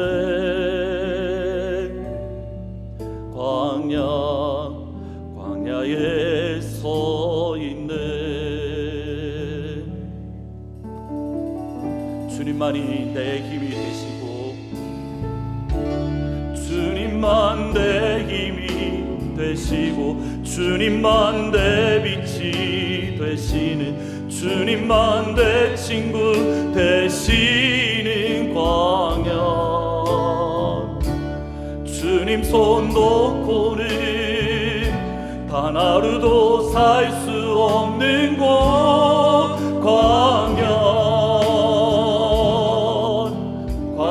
S1: 광야에 서 있네. 주님만이 내 힘이 되시고, 주님만 내 힘이 되시고, 주님만 내 빛이 되시는, 주님만 내 친구 되시는 광야. 주님 손 놓고는 단 하루도 살 수 없는 곳,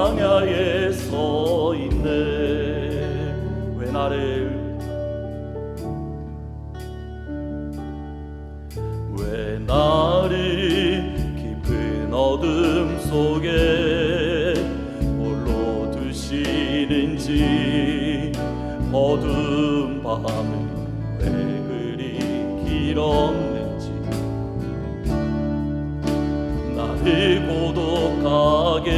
S1: 광야에 서 있네. 왜 나를 깊은 어둠 속에 홀로 두시는지, 어두운 밤은 왜 그리 길었는지, 나를 고독하게,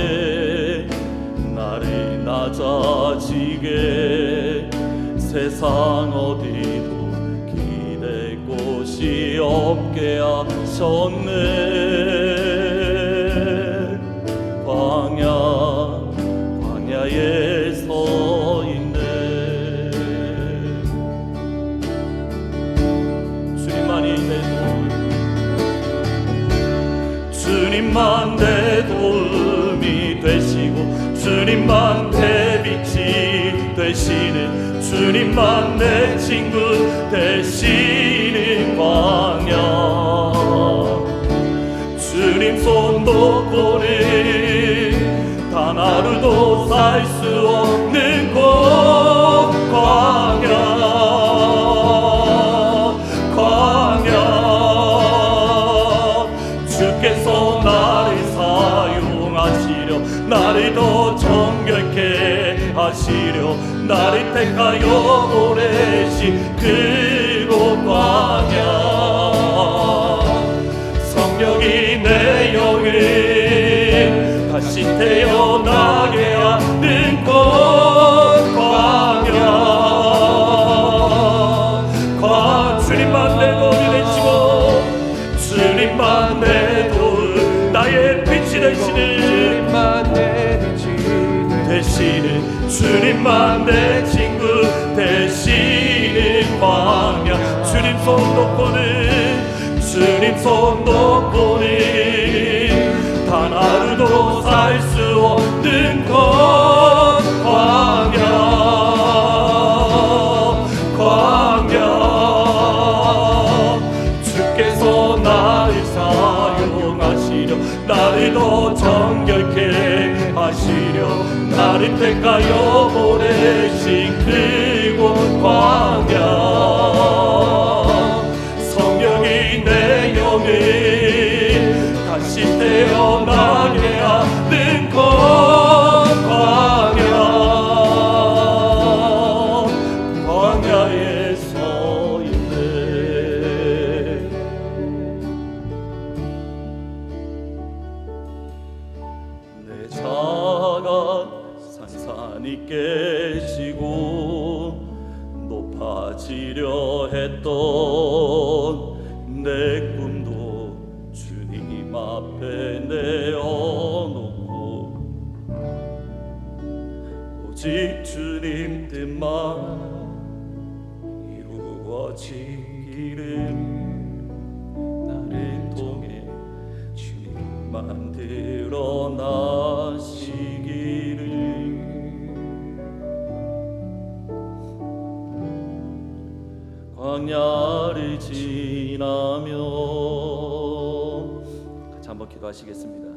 S1: 나를 낮아지게, 세상 어디도 기댈 곳이 없게 하셨네. 광야에 서 있네. 주님만이 내 도움, 주님만 내 도움이 되시고, 주님만 내 빛이 되시는, 주님만 내 친구 되시는 광야. 주님 손 놓고는 단 하루도 살 수 없는 곳, 광야. 주께서 나를 사용하시려, 나를 더 정결케 하시려, 나를 택하여 보내신 그곳 광야. 성령이 내 영을 다시 태어나게 하는 곳, 광야. 주님만 내 도움이 되시고, 주님만 내 도움, 나의 빛이 되시는, 주님만 내 친구 되시는 광야. 주님 손 놓고는 단 하루도 살 수 없는 곳, 광야. 주께서 나를 사용하시려, 나를 더 정결케 하시려, 나를 택하여 보내신 그곳 광야. 성령이 내 영을 다시 태어나게 하는 곳, 광야. 산이 깨지고 높아지려 했던 내 꿈도 주님 앞에 내어놓고 오직 주님 뜻만 이루어지기를 나를 통해 주님만 드러나시기를 광야를 지나며 같이 한번 기도하시겠습니다.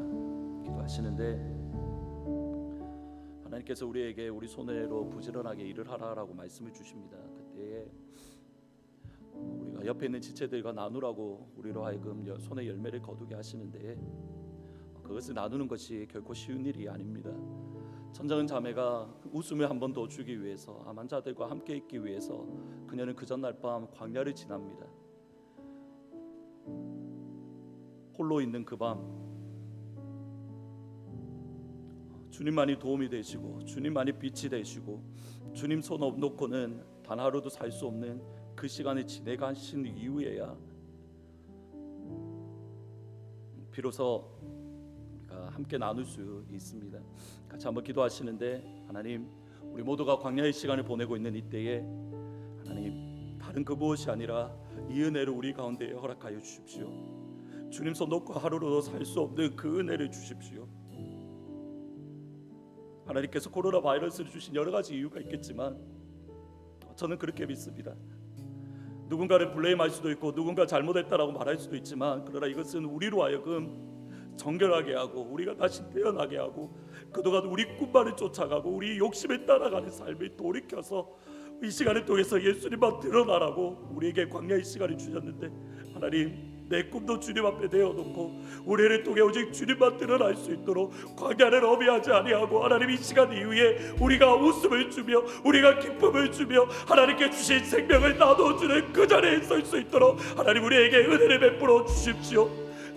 S1: 기도하시는데 하나님께서 우리에게 우리 손으로 부지런하게 일을 하라라고 말씀을 주십니다. 그때에 우리가 옆에 있는 지체들과 나누라고 우리로 하여금 손에 열매를 거두게 하시는데 그것을 나누는 것이 결코 쉬운 일이 아닙니다. 천정은 자매가 웃음을 한 번 더 주기 위해서 암 환자들과 함께 있기 위해서 그녀는 그 전날 밤 광야를 지납니다. 홀로 있는 그 밤 주님만이 도움이 되시고 주님만이 빛이 되시고 주님 손 놓고는 단 하루도 살 수 없는 그 시간을 지내가신 이후에야 비로소 우리가 함께 나눌 수 있습니다. 같이 한번 기도하시는데 하나님 우리 모두가 광야의 시간을 보내고 있는 이때에 하나님 다른 그 무엇이 아니라 이 은혜를 우리 가운데 허락하여 주십시오. 주님 손 놓고 하루로도 살 수 없는 그 은혜를 주십시오. 하나님께서 코로나 바이러스를 주신 여러 가지 이유가 있겠지만 저는 그렇게 믿습니다. 누군가를 블레임할 수도 있고 누군가 잘못했다라고 말할 수도 있지만 그러나 이것은 우리로 하여금 정결하게 하고 우리가 다시 태어나게 하고 그동안 우리 꿈만을 쫓아가고 우리 욕심에 따라가는 삶을 돌이켜서 이 시간을 통해서 예수님만 드러나라고 우리에게 광야의 시간을 주셨는데 하나님 내 꿈도 주님 앞에 내어놓고 우리를 통해 오직 주님만 드러날 수 있도록 광야를 어미하지 아니하고 하나님 이 시간 이후에 우리가 웃음을 주며 우리가 기쁨을 주며 하나님께 주신 생명을 나눠주는 그 자리에 설 수 있도록 하나님 우리에게 은혜를 베풀어 주십시오.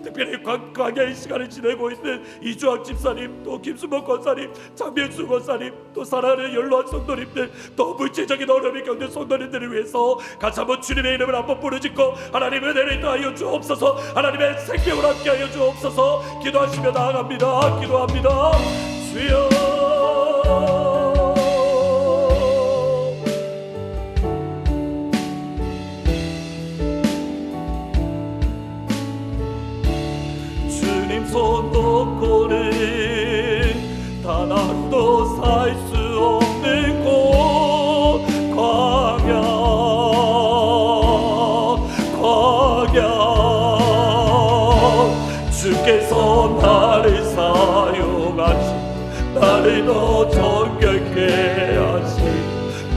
S1: 특별히 광야의 시간을 지내고 있는 이주학 집사님, 또 김수목 권사님, 장면수 권사님, 또 사랑하는 연로한 성도님들, 또 물질적인 어려움이 겪는 성도님들을 위해서 같이 한번 주님의 이름을 한번 부르짖고 하나님 은혜를 더하여 주옵소서. 하나님의 생명을 함께 하여 주옵소서. 기도하시며 나아갑니다. 기도합니다. 주여 손 놓고는 단 하루도 살 수 없는 곳 광야 주께서 나를 사용하시 나를 더 정결케 하시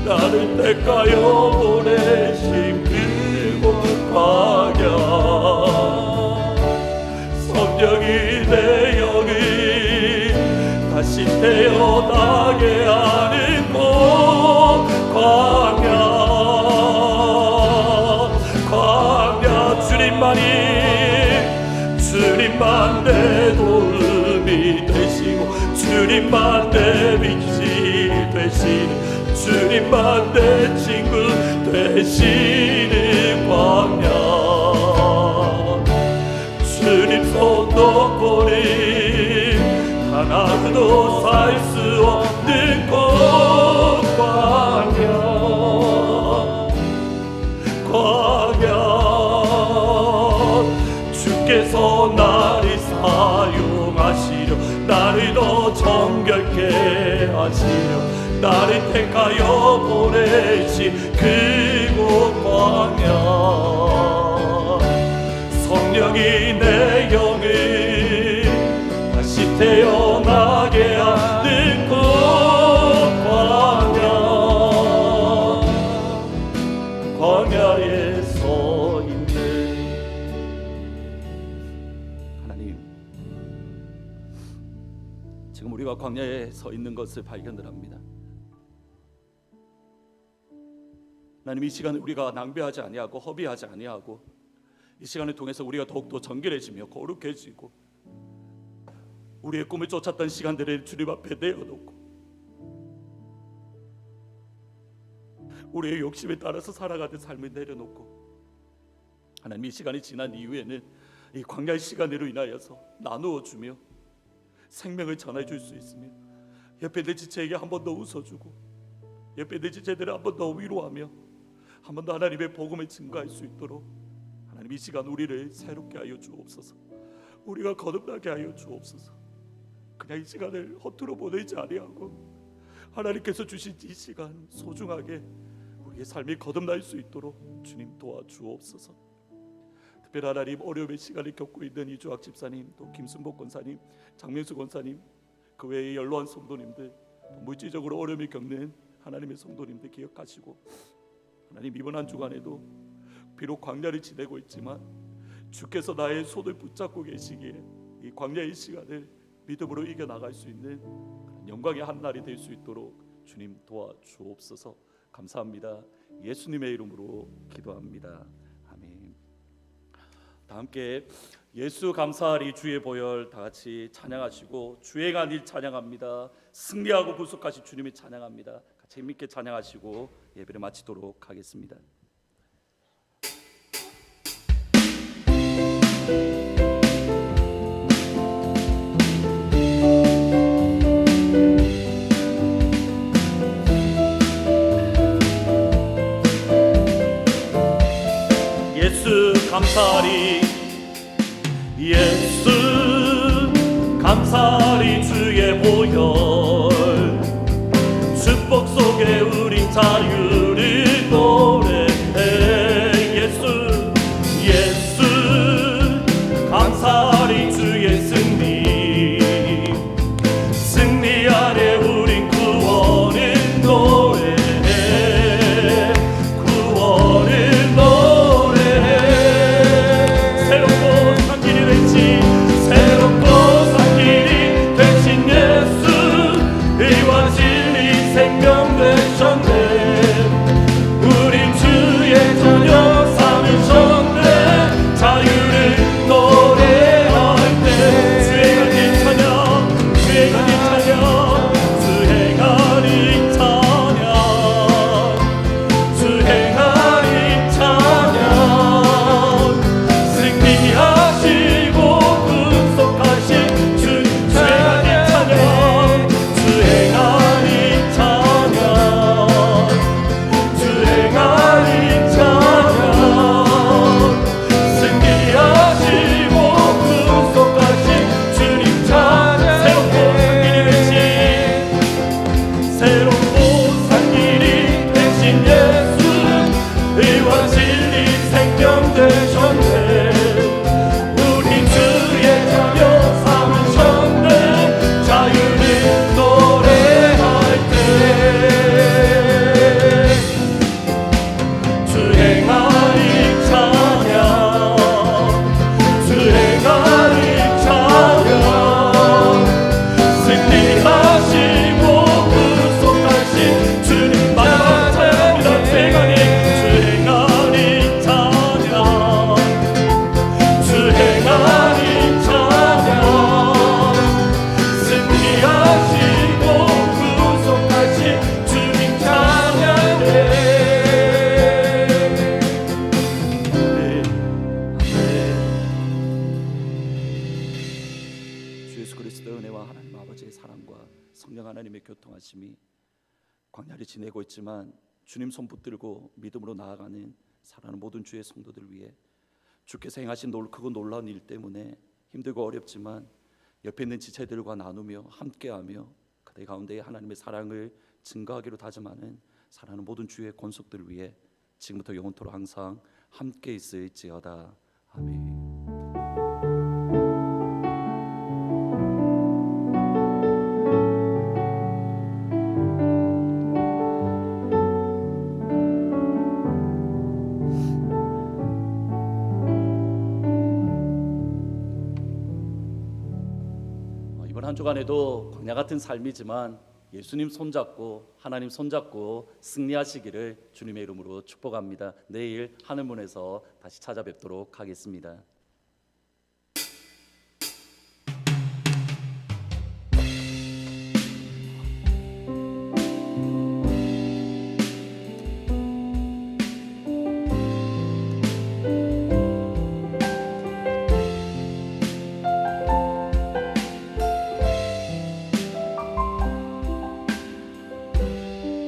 S1: 나를 택하여 보내신 그곳 광야 성령이 내 영을 다시 태어나게 하는 곳 광야 주님만 내 도움이 되시고 주님만 내 빛이 되시는 주님만 내 친구 되시는 광야 주님 손 놓고는 단 하루도 살 수 없는 곳 광야 주께서 나를 사용하시려 나를 더 정결케 하시려 나를 택하여 보내시 그곳 광야 성령이 내 영을 다시 태어나게 하는 곳 광야에 서 있는 하나님 지금 우리가 광야에 서 있는 것을 발견을 합니다. 하나님 이 시간을 우리가 낭비하지 아니하고 허비하지 아니하고 이 시간을 통해서 우리가 더욱더 정결해지며 거룩해지고 우리의 꿈을 쫓았던 시간들을 주님 앞에 내어놓고 우리의 욕심에 따라서 살아가는 삶을 내려놓고 하나님 이 시간이 지난 이후에는 이 광야의 시간으로 인하여서 나누어 주며 생명을 전해줄 수 있으며 옆에 있는 지체에게 한 번 더 웃어주고 옆에 있는 지체들을 한 번 더 위로하며 한 번 더 하나님의 복음을 증거할 수 있도록 하나님 이 시간 우리를 새롭게 하여 주옵소서. 우리가 거듭나게 하여 주옵소서. 그냥 이 시간을 허투루 보내지 아니하고 하나님께서 주신 이 시간 소중하게 우리의 삶이 거듭날 수 있도록 주님 도와주옵소서. 특별히 하나님 어려움의 시간을 겪고 있는 이주학 집사님, 또 김순복 권사님, 장명수 권사님, 그 외의 연로한 성도님들, 또 물질적으로 어려움을 겪는 하나님의 성도님들 기억하시고 하나님 이번 한 주간에도 비록 광야를 지내고 있지만 주께서 나의 손을 붙잡고 계시기에 이 광야의 시간을 믿음으로 이겨나갈 수 있는 영광의 한 날이 될 수 있도록 주님 도와주옵소서. 감사합니다. 예수님의 이름으로 기도합니다. 아멘. 다 함께 예수 감사하리 주의 보혈 다 같이 찬양하시고 주의 간일 찬양합니다. 승리하고 구속하신 주님을 찬양합니다. 같이 힘있게 찬양하시고 예배를 마치도록 하겠습니다. 예수 감사하리 예수 감사하리 주의 보혈 축복 속에 우리 자유를 노래해 예수 예수 감사하리 주의 승리 승리 안에 우린 구원을 노래해 구원을 노래해 새롭고 산 길이 되신 새롭고 산 길이 되신 예수 의와 진리 생명 되셨네 우린 주의 자녀 삼으셨네 자유를 노래할 때 주의 간이 찬양 주의 간이 찬양 주의 간이 찬양 주의 간이 찬양 승리하시고 구속하신 주의 간이 찬양 주의 간이 찬양 주의 간이 찬양 승리하시고 구속하신 주님 찬양 새롭고 산 길이 되신 예수 의와 진리 생명 되셨네 우리 주의 자녀 삼으셨네 자유를 노래할 때 주의 간이 찬양 주의 간이 찬양 승리하시고 구속하신 주님 마지막 찬양합니다 주의 간이 찬양 주의 간이 찬양 승리하시고 구속하신 주님 찬양해 주 예수 그리스도의 은혜와 하나님 아버지의 사랑과 성령 하나님의 교통하심이 광야를 지내고 있지만 주님 손 붙들고 믿음으로 나아가는 사랑하는 모든 주의 성도들 위해 주께서 행하신 크고 놀라운 일 때문에 힘들고 어렵지만 옆에 있는 지체들과 나누며 함께하며 그들 가운데 하나님의 사랑을 증거하기로 다짐하는 사랑하는 모든 주의 권속들 위해 지금부터 영원토록 항상 함께 있을지어다. 아멘. 이번 한 주간에도 광야 같은 삶이지만 예수님 손잡고 하나님 손잡고 승리하시기를 주님의 이름으로 축복합니다. 내일 하늘문에서 다시 찾아뵙도록 하겠습니다.